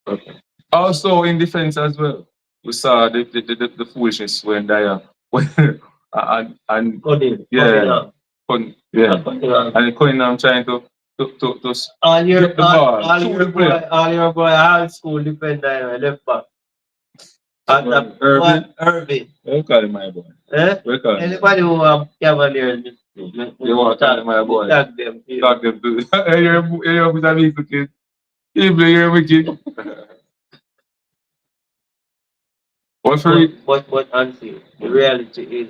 okay. Also in defense as well, we saw the foolishness when Dyer when and yeah, and Cunningham trying to All your get the ball, all shoot your the boy, player. all your boy, high school defender, left back. And Irving, Irving. we call him my boy. Eh? We call him. Anybody who have Cavaliers, You want to call him my boy? tag them. Talk them to. You're with a big kid. You play your wicked. What's for it? But honestly, the reality is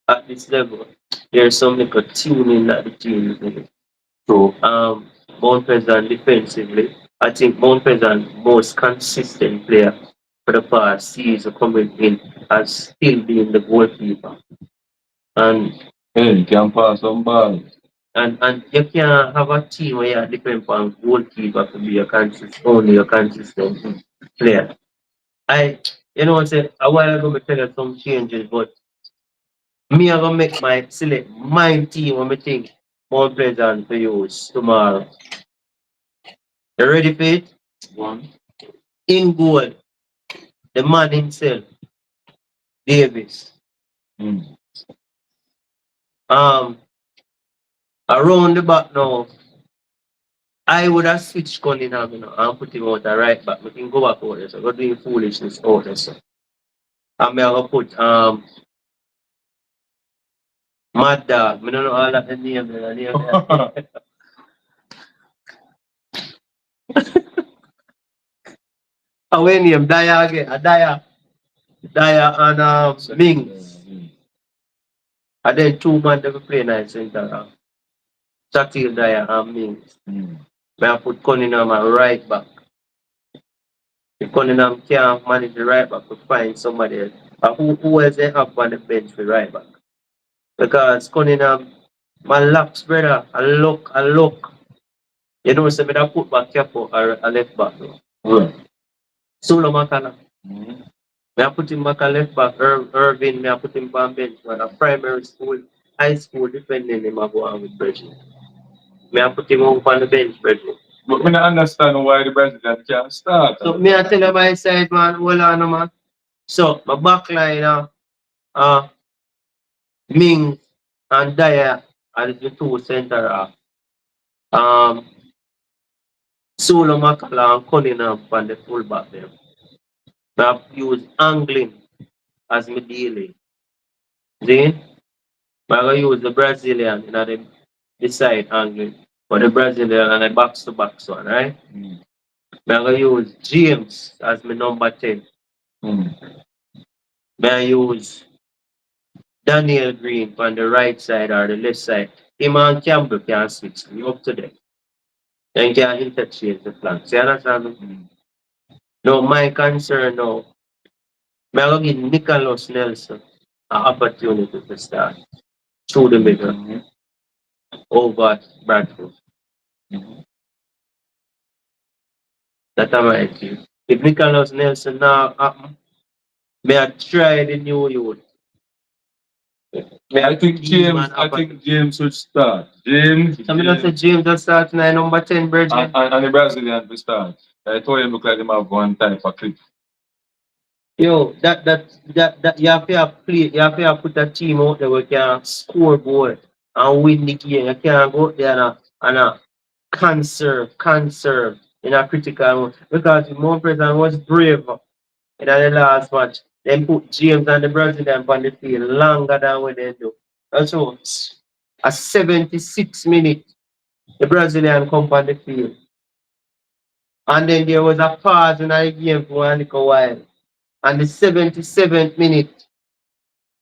at this level, there's something like tuning that the team is in. So Mount Pleasant defensively, I think Mount Pleasant most consistent player for the past season coming in has still been the goalkeeper. And hey, you can pass some ball. and you can't have a team where you depend on goalkeeper to be only a consistent player. You know what I'm saying? A while ago, I tell you some changes, but me, I'm gonna make select my team when I think Mount Pleasant to use tomorrow. You ready for it? One. In goal, the man himself, Davis. Mm. Around the back now, I would have switched Cunningham, and put him out the right back. We can go back out there, so we're doing foolishness out there, so. And me, I'm gonna put Mad Dog. I don't know all that the name. And when name Daya again, Daya and Mings. And then two man that we play in center. Shatil Daya and Mings. I put Cunningham at right back. If Cunningham can't manage the right back, we find somebody else. And who else they have on the bench for right back? Because Cunningham, my laps, brother, I look. You know, so I put back Capo or a left back. Right. Solo Makala. I put him back a left back. Irving, I put him back bench. But a primary school, high school, depending him, I go on with Bridget. I put him on the bench, Bridget. But I don't understand why the Brazilian can't start. So me I tell you my side, man, hold on, man. So my back line, Ming and Daya are the two center half. Solo Makala and Cunningham on the full back there. I've used angling as my daily. Then I'm gonna use the Brazilian in the side angling. For the Brazilian and the box to box one, right? I'm gonna use James as my number 10. I use Daniel Green on the right side or the left side. Him and Campbell can switch me up to them. Then can interchange the flanks. You understand me? No, my concern now, I'm gonna give Nicholas Nelson an opportunity to start through the middle over Bradford. That's my team. If Nicholas Nelson now happen, may I try the new youth. I think James should start. Somebody else say James will start tonight, number 10, Bridget. And the Brazilian will start. I told him look like him have one type of clip. Yo, that you have to play, you have to put a team out there where can score goal and win the game. You can't go out there and conserve in a critical moment. Because Mount Pleasant was brave in the last match. Then put James and the Brazilian on the field longer than what they do. Also, a 76 minute, the Brazilian come on the field. And then there was a pause in the game for a little while. And the 77th minute,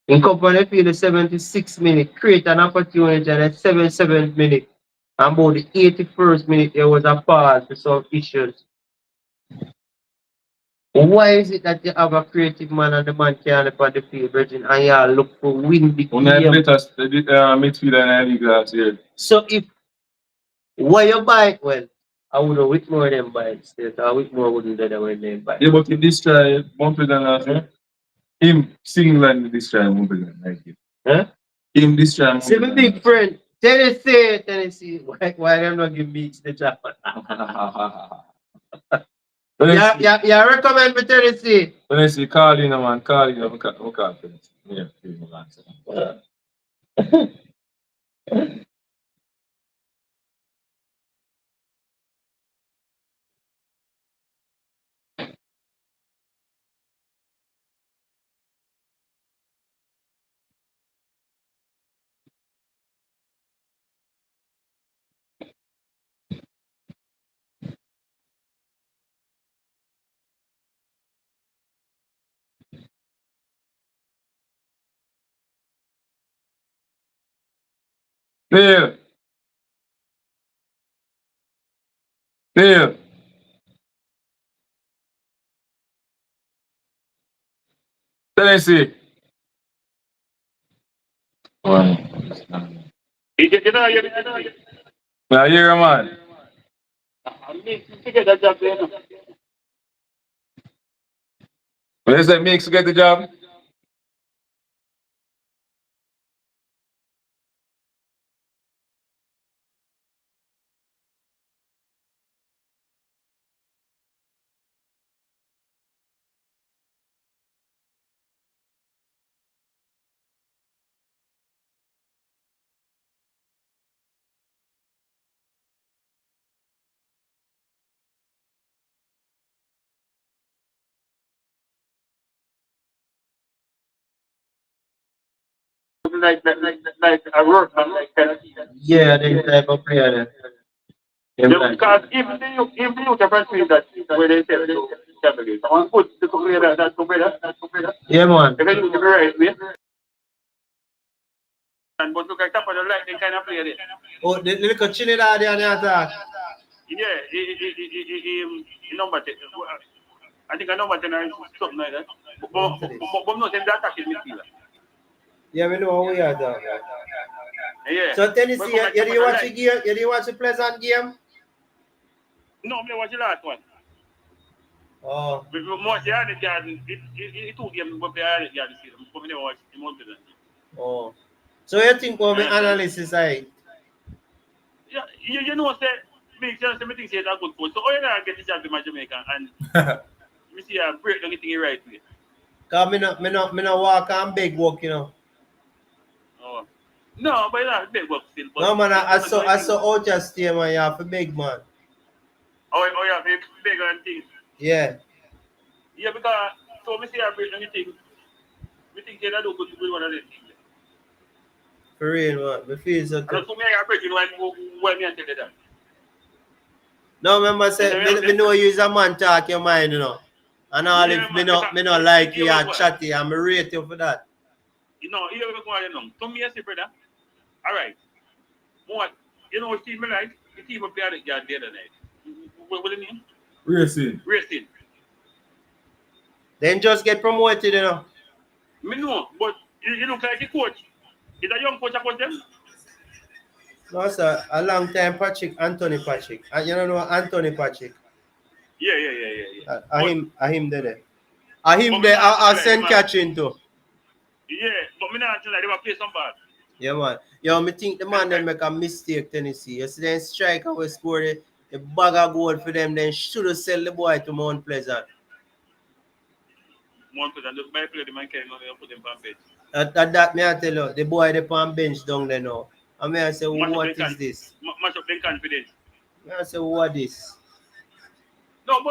in company field, the 76th minute, create an opportunity and the 77th minute. And about the 81st minute, there was a pause for some issues. Why is it that you have a creative man and the man can't play on the field, Virgin, and you all look for win the When I game? beat us, the midfielder and I league last year. So if why you buy well, I would have Whitmore them buy instead. Whitmore wouldn't do that when they buy. Yeah, but if this try bumper than last year, him single this try bumper than like it. Huh? Him this try. See my big friend, Tennessee, why them not give Meeks the job? Yeah, recommend me Tennessee. Tennessee, call in, man, call in, we call Tennessee. Yeah, give me an answer. Neil. Neil. Tennessee. Wow. You know, I hear you, man. to get that job there. When you say Mix to get the job? Like a work man, like that. Yeah, they type of player there. Because even the youth apprentice that where they say to Cavaliers, someone put the player that player. Yeah, man. They can use the right way. And but look at top of the line, they kind of play there. Oh, the little Trinidad there on the attack. Yeah, he number 10. I think a number 10 or something like that. But no, them attack is midfielder. Yeah, we know how we are there. Yeah. So Tennessee, you didn't watch the game? You didn't watch the Pleasant game? No, I watch the last one. Oh. But watch the other garden. It 2 games, but the other garden season. But I never watch the month. Oh. So you think what my analysis is? Yeah, you know say big chance me think say that good coach. So how you gonna get the job in Jamaica and me see a break down the thing right way. Cause me no walk and big walk, you know. Oh. No, but that's big work still. But No man, I saw out just stay man, you have a big man. Oh yeah, big and things. Yeah. Yeah, because so me see a break down the thing. Me think say that do good to do one of the things. For real man, me feel so And too. so me I break in when me I tell you that. No remember say me know you is a man talk your mind, you know. And all Yeah, if man, me no like you are chatty and me rate you for that. You know, you ever go on know. To me I say brother. Alright. What you know what team me like? The team of player that got the other night. What the name? Racing. Racing. Then just get promoted, you know. Me know, but you look like the coach. Is a young coach about them? No sir, a long time Patrick, Anthony Patrick. And you don't know Anthony Patrick. Yeah. Him there. Him But me there, not I like send them, catching too. yeah, but me not like they will play some bad. Yeah, man. Yo, me think the man them make a mistake, Tennessee. You see, them striker will score the bag of goal for them, then should have sell the boy to Mount Pleasant. One person just buy play the man can put them on bench. That me I tell you, the boy they on bench down there now. And me I say, what is this? Match up their confidence. Me I say, what this? No,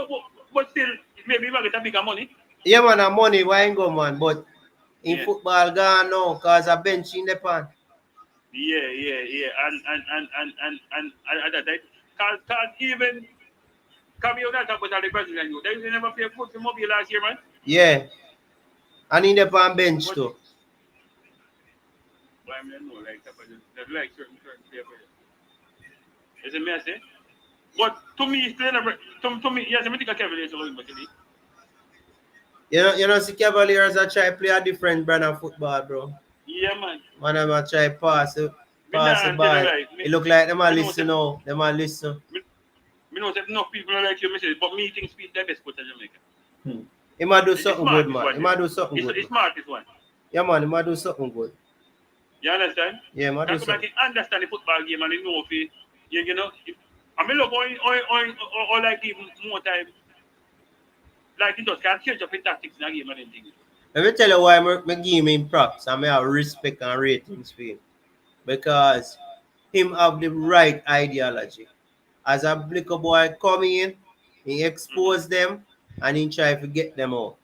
but still, maybe you get a bigger money. Yeah, man, a money, why ain't go, man? But in Yeah. football, gone now, cause a bench in the pan. Yeah. And that. Cause even come here that about the Brazilian you. They never play foot for Mobile last year, man. Yeah. And in the pan bench too. Why I know like that, but they like certain player. Is it me I say? But to me, still never. To me, yes, I think I Cavaliers are going to You know, see Cavaliers are try play a different brand of football, bro. Yeah, man. Man, I'm a try Me pass the nah tell you ball. right. It look like them a Me know listen say now. Them a listen. me, me know say enough people don't like you, me say, but me think Speed the best coach in Jamaica. He might do It's something good, smart this man. He one, might yeah. do something good, It's man. smart this one. Yeah, man, he might do something good. You understand? Yeah, he might do Can come back something. and understand the football game and you know if you know. I mean, look, or like give more time. Like it just can change up in tactics in a game and anything. Let me tell you why I give him props and I have respect and ratings for him. Because him have the right ideology. As a blicker boy coming in, he expose them and he try to get them out.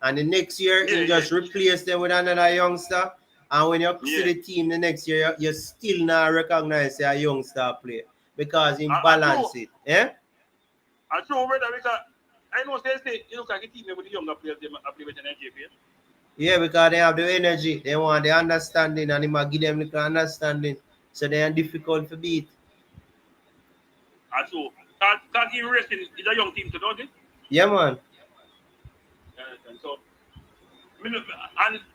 And the next year, Yeah, he yeah, just replace them with another youngster. And when you see yeah. the team the next year, you still not recognize a youngster play because he I true. balance it. Eh? I true, brother, because I know say you look like a team with the younger players they play better than JP. Yeah, because they have the energy, they want the understanding, and he might give them the understanding. So they are difficult to beat. I true. Because he racing is a young team to don't it? Yeah, man. And so, and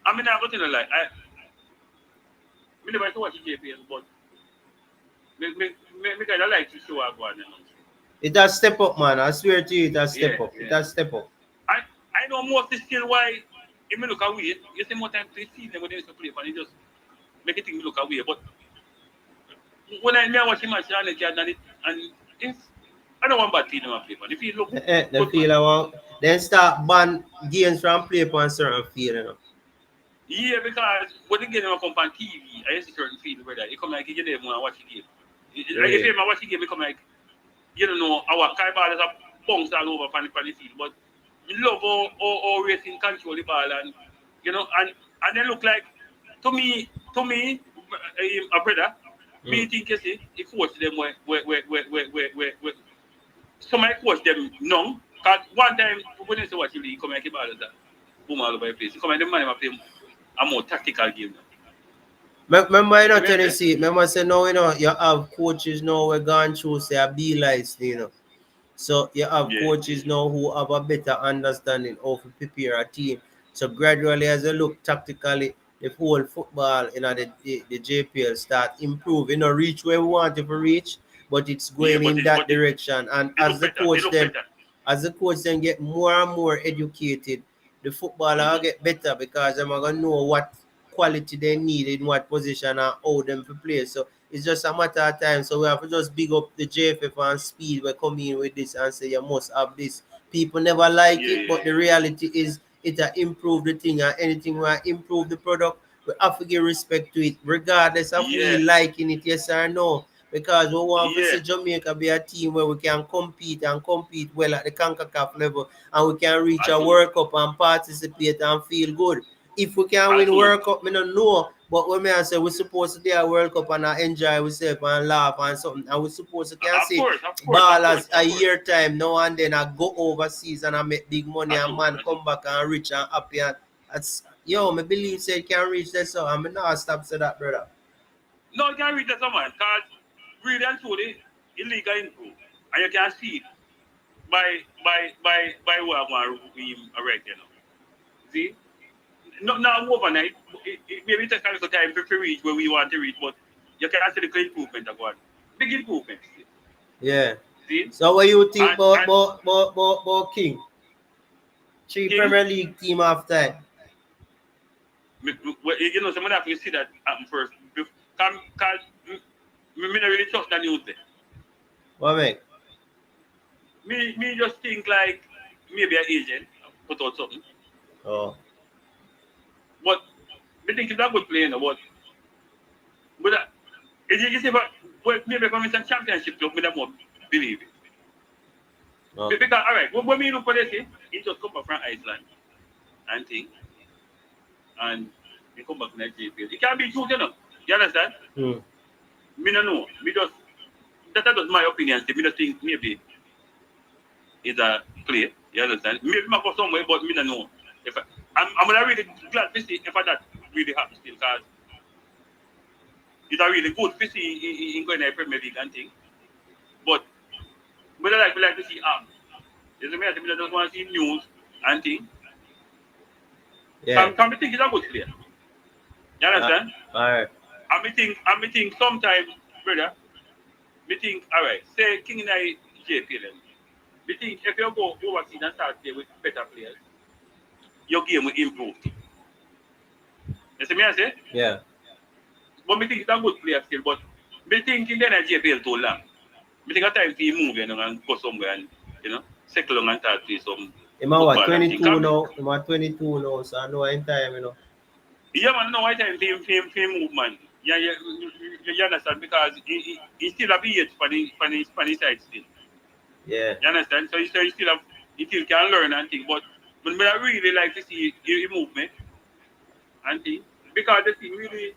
I mean, I'm going to like, I never watch JP, but me kind of like to show up one. It has step up, man. I swear to you, it has Yeah, step up. It yeah. has step up. I know most is still why if me look away, you see more time to see them when they used to play, and it just make it think me look away. But when I watch him match and it's I don't want bad team in my play, but if he look They good, man. feel I want. Then start ban games from play on certain field, you know. Yeah, because when the game come on TV, I used to certain field where that it come like you there and watch the game. If you watch the game, it come like you don't know our kind ball is a bounce all over on the field, but you love how racing control the ball and you know and they look like to me a brother. Me think you see he coach them where some I coach them no. Cause one time when you say what you come like a ball is that boom all over the place. You come and the man play a more tactical game now. Remember, you know, You understand? Tennessee, remember, say, no, you know, you have coaches now we're going through, say, a be lights, you know. So you have Yeah. coaches now who have a better understanding of to prepare a team. So gradually, as you look tactically, the whole football in the JPL start improving. You know, reach where we want it to reach, but it's Yeah, going in that but direction. And it look better. It look better. as the coach then get more and more educated, the footballer Mm-hmm. get better because they're gonna know what quality they need in what position and how them to play. So it's just a matter of time. So we have to just big up the JFF and Speed. We come in with this and say you must have this. People never like Yeah, it, but the yeah, reality is it improve the thing, and anything will improve the product. We have to give respect to it, regardless of yeah, we liking it, yes or no. Because we want to yeah, see Jamaica be a team where we can compete and compete well at the CONCACAF level, and we can reach I a do, World Cup and participate and feel good. If we can I win do. World Cup, I don't know. But when I say we're supposed to do a World Cup and enjoy ourselves and laugh and something, and we're supposed to can Of see course, of course, of course, ballers a of course. year time now and then I go overseas and I make big money I and do, man I do. come back and rich and happy and that's yo, me believe say can reach that, so I'm not stop say that, brother. No, you can read that someone because really and truly, illegal improve, and you can see it by what one already, you know. See, not overnight. It maybe take a little time to reach where we want to reach, but you can see the improvement of one. Big improvement. Yeah. See, So what you think about and King? Three King, Premier League team after. you know, someone have to see that happen first. Because me not really trust the news there. What make? Me just think like maybe an agent put out something. Oh. But me think it's a good player, but you see, but maybe if I'm in some championship club, me not more believe it. Oh. Because all right, when we look for this, he just come back from Iceland and thing, and he come back to Nigeria. It can't be true, you know. You understand? Me no know. Me just that is my opinion. Me just think maybe it's a play. You understand? Maybe I go somewhere, but me no know. If I'm gonna really glad to see if that really happens still, because it's a really good to see in going to Premier League and thing. But we like to see you see me, I just want to see news and thing. Yeah. Can me think he's a good player. You understand? All right. And me think sometimes, brother, me think, all right, say King and I JPL. Me think if you go overseas and start play with better players, your game will improve. You see me I say? Yeah. But me think he's a good player still, but me think in the JPL too long. Me think a time for him move and go somewhere and, settle down and start play some Him a what, football and 22 think. now? Him a 22 now, so I know in time, you know. Yeah, man, no, I time for him move, man. Yeah, you understand? Because he still have age for the side still. Yeah. You understand? So he still can learn and think. But I really like to see he move me and think. Because the thing really,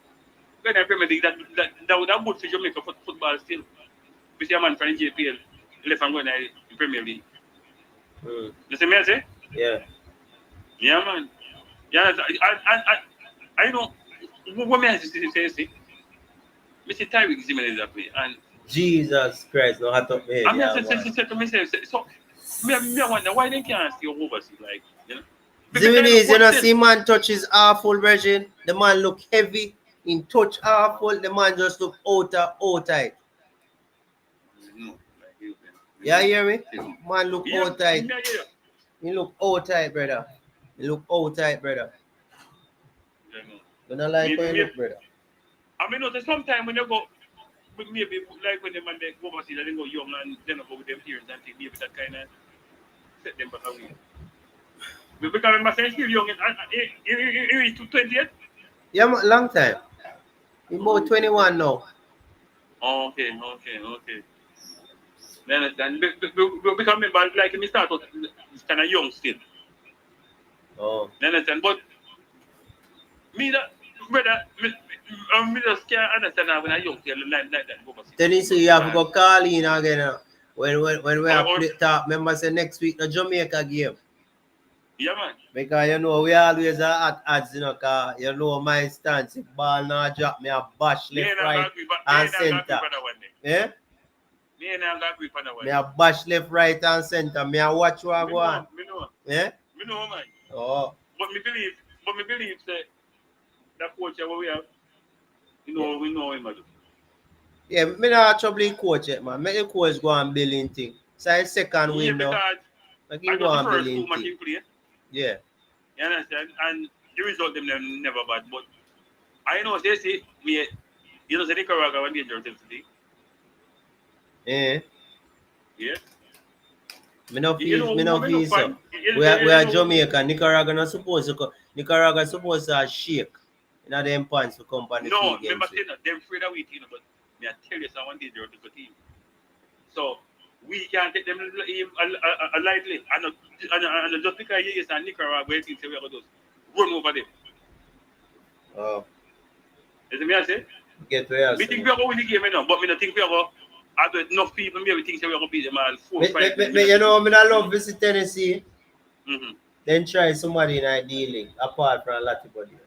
when I Premier League, that would have good for Jamaica football still. We see a man from the JPL left and going to the Premier League. You see me I say? Yeah. Yeah, man. Yeah, I know what me I say. Mr. Tyreek Jimenez that play and Jesus Christ, no hat up my I head. mean, Yeah, say to myself, so me wonder why they can't stay overseas, like, Jimenez, you know, see man touch his awful version. The man look heavy. In touch awful. The man just look out tight. Yeah, you hear me? Man look out tight. He look out tight, brother. He look out tight, brother. You don't like how you look, brother. I mean, sometimes when you go, maybe like when the man they go overseas, they go young and then go with them parents and think maybe that kind of set them back away. Because my friend still young, he's 28. Yeah, long time. He's about 21 now. Okay. Then understand. Because remember, like me start out kind of young still. Oh. Then understand, but me that brother, me just can't understand how when I young girl like that go overseas. Then you see you have to go call in again. When we have play talk, remember say next week the Jamaica game. Yeah, man. Because you know we always are at odds, you know, cause you know my stance. If ball not drop, me a bash left, right, and center. Yeah? Me and I agree for that one. Me a bash left, right, and center. Me a watch what go on. Me know. Yeah? Me know, man. Oh. But me believe that coach that we have, we know him. Yeah, me not trouble in coach yet, man. Make the coach go and building thing. So his second win now. Like him go and building thing. Yeah. You understand? And the result them never bad. But I know they say me, say Nicaragua when they dangerous today. Yeah. Yeah. Me no feel so. We are Jamaica. Nicaragua supposed to shake. You know them points to come on the No, field remember games. saying that they're afraid of we team, but me I tell you someone they dangerous to the team. So we can't take them lightly. And just because he is a Nicaragua, we think we are going to run over them. Oh. Is it me I say? Get where we think we are going to win the game now, but me don't think we are going to have enough people. Maybe think we are going to beat them all 4-5. You know, I love visit Tennessee. Mm-hmm. Then try somebody in a dealing apart from Latibody.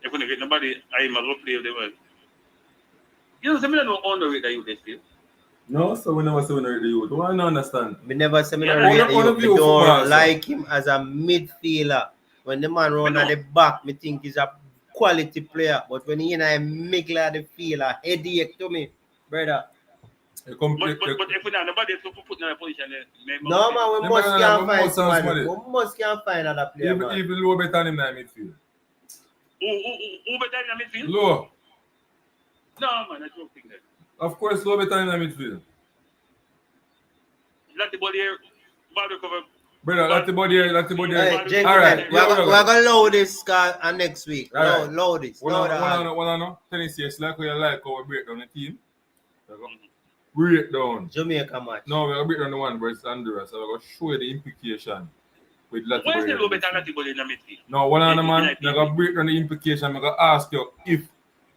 If we don't get nobody, I am going to play with them. You know, some of them don't honor it that you still. No, so we never say we don't rate the youth. Why not understand? We never say we don't rate the youth. We don't like him as a midfielder. When the man run at the back, me think he's a quality player. But when he in a middle of the field, a headache to me, brother. But if we don't nobody to put in a position, no man, we must can't find somebody. We must can't find another player. Even low better than him in the midfield. Who better in the midfield? Low. No man, I don't think that. Of course, low better in the midfield. Latibody here, ball recover. Brother, Latibody here. Hey, all right. We're going to load this next week. Right. Load this. Tennessee, it's like we like how we break down the team. Break down. Jamaica match. No, we're going to break down the one versus Honduras. So we're going to show you the implication with Latibody. Why is the low better Latibody in the midfield? No, one on the man, we're going to break down the implication. We're going to ask you if,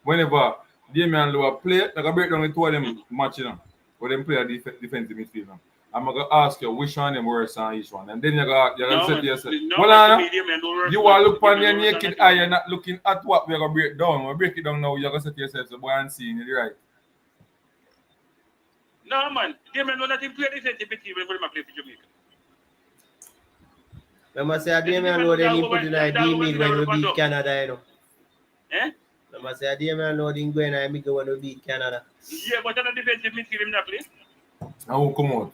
whenever Damian Lowe play, we're going to break down the two of them match, you know, where them play a defensive midfield now. I'm going to ask you which one them worse on each one. And then you're going to say to yourself, you are looking on your naked eye, you're not looking at what we're going to break down. When we break it down now, you're going to say to yourself, so boy, I'm seeing it right. No, man. Damian Lowe not play defensive midfield when we play for Jamaica. Remember say Damian Lord then he put in a D mid when we beat Canada, you know. Eh? Remember say Damian Lord in going and go when we beat Canada. Yeah, but on the defensive midfield him not play. I will come out.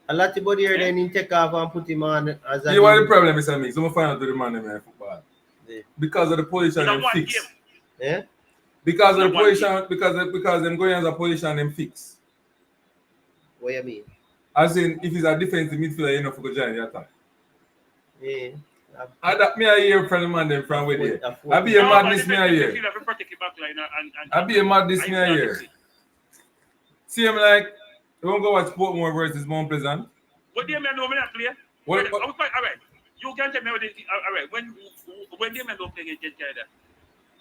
A lot of body here then he take off and put him on as a You know what the problem is, I mean? Someone find out to the man in football. Yeah. Because of the position In a them one fix. game. Yeah? Because of the In a one position, because them going as a position them fix. What you mean? As in, if he's a defensive midfielder, you know for go join the attack. Yeah. And that me I hear from the man them from where they. I be a No, madness me I defensive hear. midfielder protect the back line and I be a madness me I hear. exactly. See him like, you won't go watch Portmore versus Mount Pleasant. What do you mean no me not play? What- All right. You can't tell me what all right. When the man don't play against Canada,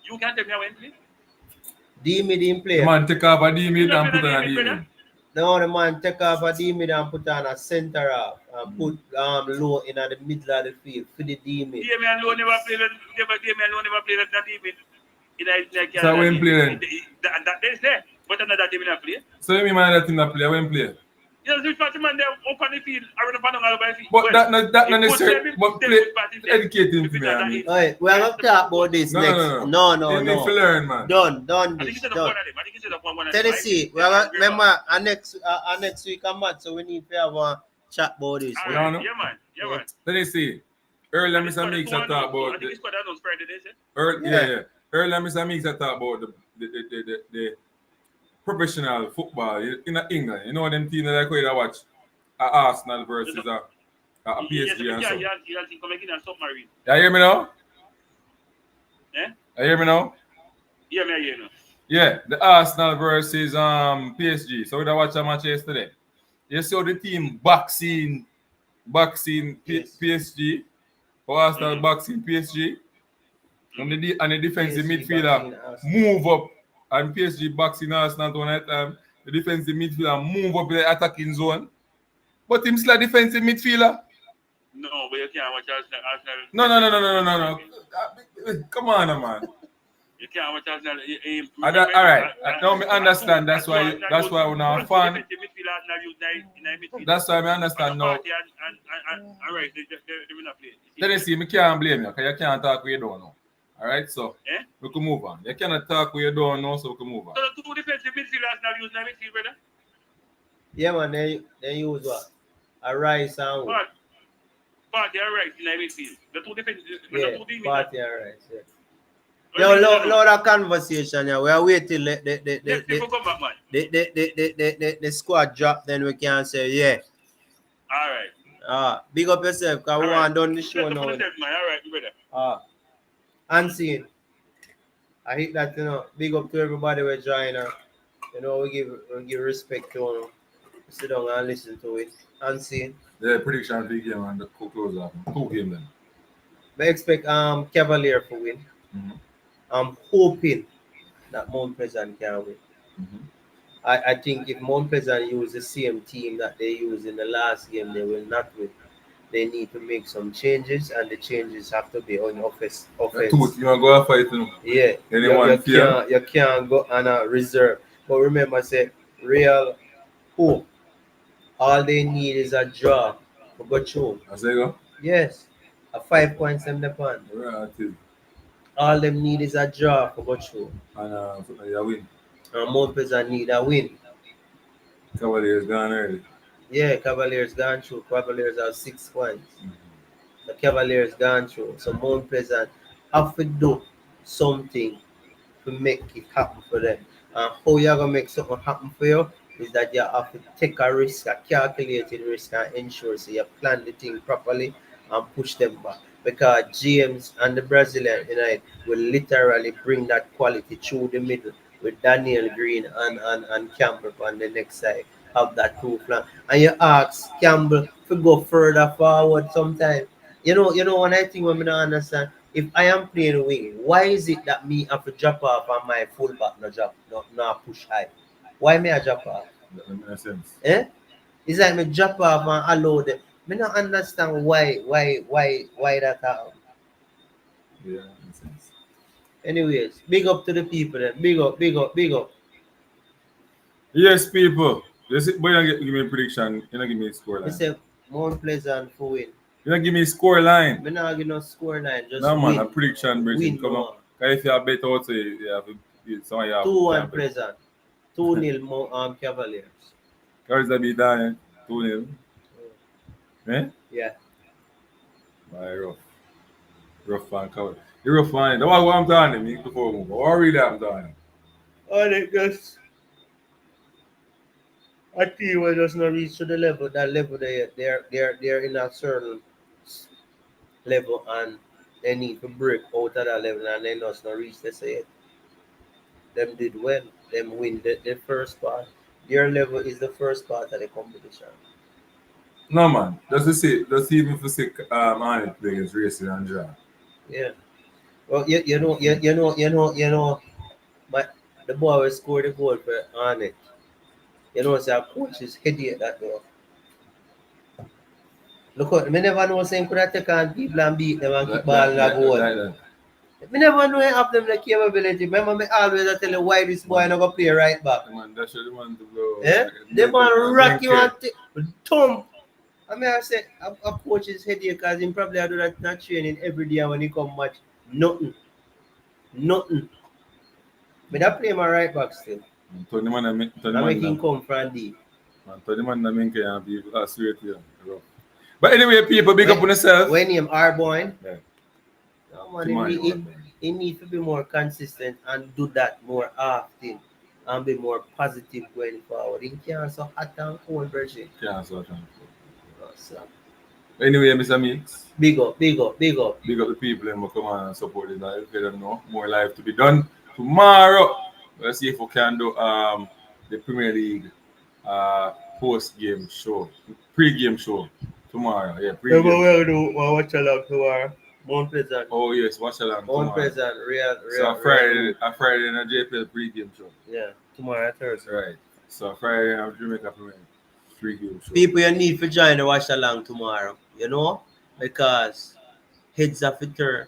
you can't tell me how when play. D mid in play. The man take off a D mid You not and put play on a the D D mid, mid. Now the man take off a D mid and put on a center half and put low in at the middle of the field for the D mid. Damian Lowe never played that D mid in a So when play then? That is there. But another team not play. So you mean man that team that play, when play? You know, which party man there up on the field, around the panel by feet. But that not necessarily, but play, educate him to me. I mean. Alright, we're gonna talk about this No, next. no. No. You need to learn, man. Done I think this. it's the Done. one of them. I think it's the one of them. Tennessee, we are remember our next week a match, so we need to have a chat about this. All Yeah, right. no? Yeah, man. Let me see. Earlier, Mr. Meeks I talk I about think it's quite announced Friday, is it? yeah. Earlier, Mr. Meeks I talk about the professional football in England. You know them teams that I could watch Arsenal versus a PSG and so. Yeah, come again and submarine. You hear me now? Eh? You hear me now? Yeah, me, you know. Yeah, the Arsenal versus PSG. So we watch a match yesterday. You saw the team boxing Yes. PSG. Or Arsenal boxing PSG. And the defensive PSG midfielder boxing Arsenal. move up. And PSG boxing Arsenal one at time. The defensive midfielder move up the attacking zone. But him still a defensive midfielder. No, but you can't watch Arsenal. No. Come on, man. You can't watch Arsenal. All right. Now me understand. That's why we're not fan. That's why I understand now. Alright, they will not play. Tennessee, me can't blame you because you can't talk where you don't know. All right, so Eh? we can move on. You cannot talk where you don't know, so we can move on. So the two defensive midfielders now use midfield, brother. Yeah, man, they use what? A rice and what? Party and Rice in the midfield. The two defensive. Yeah, the two teams. party and rice. Yeah. Yo, load of conversation. Yeah, we are waiting till People come back, man. the squad drop. Then we can say yeah. All right. Big up yourself, cause we want done the show now. All right, brother. Unseen. I hit that, big up to everybody we're joining. We give respect to them. Sit down and listen to it. Unseen. The prediction of the game and the close up. 2 games then. I expect Cavaliers to win. Mm-hmm. I'm hoping that Mount Pleasant can win. Mm-hmm. I think if Mount Pleasant use the same team that they used in the last game, they will not win. They need to make some changes, and the changes have to be on offense. You want to go and fight? Yeah, you can't go on a reserve. But remember, say real hope. All they need is a draw to go through. As they go? Yes, a 5 points in the pan. Right. All them need is a draw to go through. And you win. And Mount Pleasant need a win. Cavaliers gone early. Yeah, Cavaliers gone through. Cavaliers have 6 points. Mm-hmm. The Cavaliers gone through. So Mount Pleasant have to do something to make it happen for them. And how you're going to make something happen for you is that you have to take a risk, a calculated risk, and ensure so you plan the thing properly and push them back. Because James and the Brazilian United will literally bring that quality through the middle with Daniel Green and Campbell on the next side. Have that 2 flank. And you ask Campbell to go further forward sometime. You know one I think when I don't understand, if I am playing wing, why is it that me have to drop off and my fullback not push high? Why may I drop off? That makes sense. It's like me drop off and allow them. I don't understand why that happen. Yeah, that makes sense. Anyways, big up to the people then. Big up. Yes, people. Boy, you give me a prediction. You don't give me a score I line. say Mount Pleasant for win. You don't give me a score line. Me not give no score line. Just No, man, win. a prediction, Bridget. Win, Come no. on. 'Cause if you have bet out, you have some of you have 2-1 champion. present. 2-0 Cavaliers. Cavaliers will be down 2-0. Eh? Yeah. My rough. Rough fan cover. The rough fan. That's what I'm talking me before we move. What really I'm talking? Oh, they just a team will just not reach to the level, that level they're in a certain level and they need to break out of that level and they just not reach, they say it. Them did well. Them win the first part. Their level is the first part of the competition. No, man. Just even for say man play against Racing and draw. Yeah. Well, but the boy will score the goal for Arnett. You know, say our coach is heady at that though. Look out, me never know saying could I take on people and beat them and keep ball in the goal. Me never know have them the capability. Remember me always I tell you why this boy not go play right back. Man, that's the man to blow. Eh? They man rock you and thump. I mean I say a coach is heady because him probably do that not training every day when he come match. Nothing. But I play my right back still. Tony man, I make him come from deep. Man, Tony man, I mean, can be straight here. But anyway, people, big up on yourself. When him Arboin, Yeah. no, man, he need to be more consistent and do that more often and be more positive going forward. He can't so hot and cold version. Yeah, so So, anyway, Mr. Mix, big up. big up the people and come on and support it. Let them know more live to be done tomorrow. Let's see if we can do the Premier League post game show, pre-game show tomorrow. Yeah, pre-game. we'll do watch along tomorrow. Mount Pleasant. Oh yes, watch along tomorrow. Mount Pleasant, real. So Friday in a JPL pre-game show. Yeah, tomorrow Thursday. Right. So Friday in a Jamaica pre-game show. People you need to join the watch along tomorrow, you know, because heads have to turn.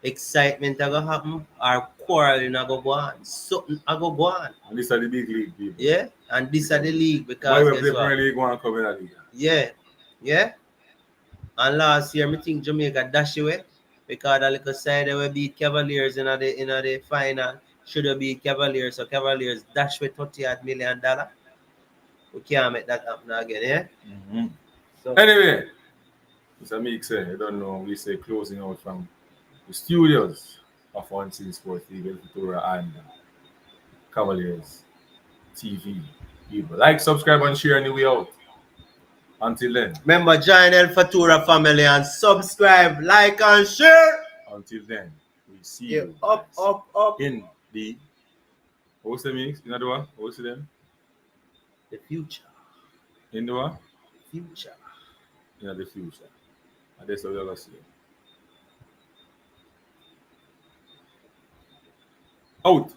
Excitement are gonna happen, or quarreling are gonna go on. Something are gonna go on. And this are the big league people. Yeah, and this are the league Why because we guess play what? Premier League one come in the league? Yeah. And last year, I think Jamaica dash away because the little side they will beat Cavaliers in the final. Should have beat Cavaliers, so Cavaliers dash with $30 million. We can't make that happen again, yeah. Mm-hmm. So Anyway, Mr. Meek said, I don't know, we say closing out from the studios of One Scene Sports League, Victoria and Cavaliers TV. People like, subscribe, and share on the way out. Until then. remember, join El Fatura family and subscribe, like, and share. Until then, we see Yeah, you up. in the what's the mix? You know the what? What's the name? The future. In the what? Future. You know the future. And that's what we're gonna see. Out.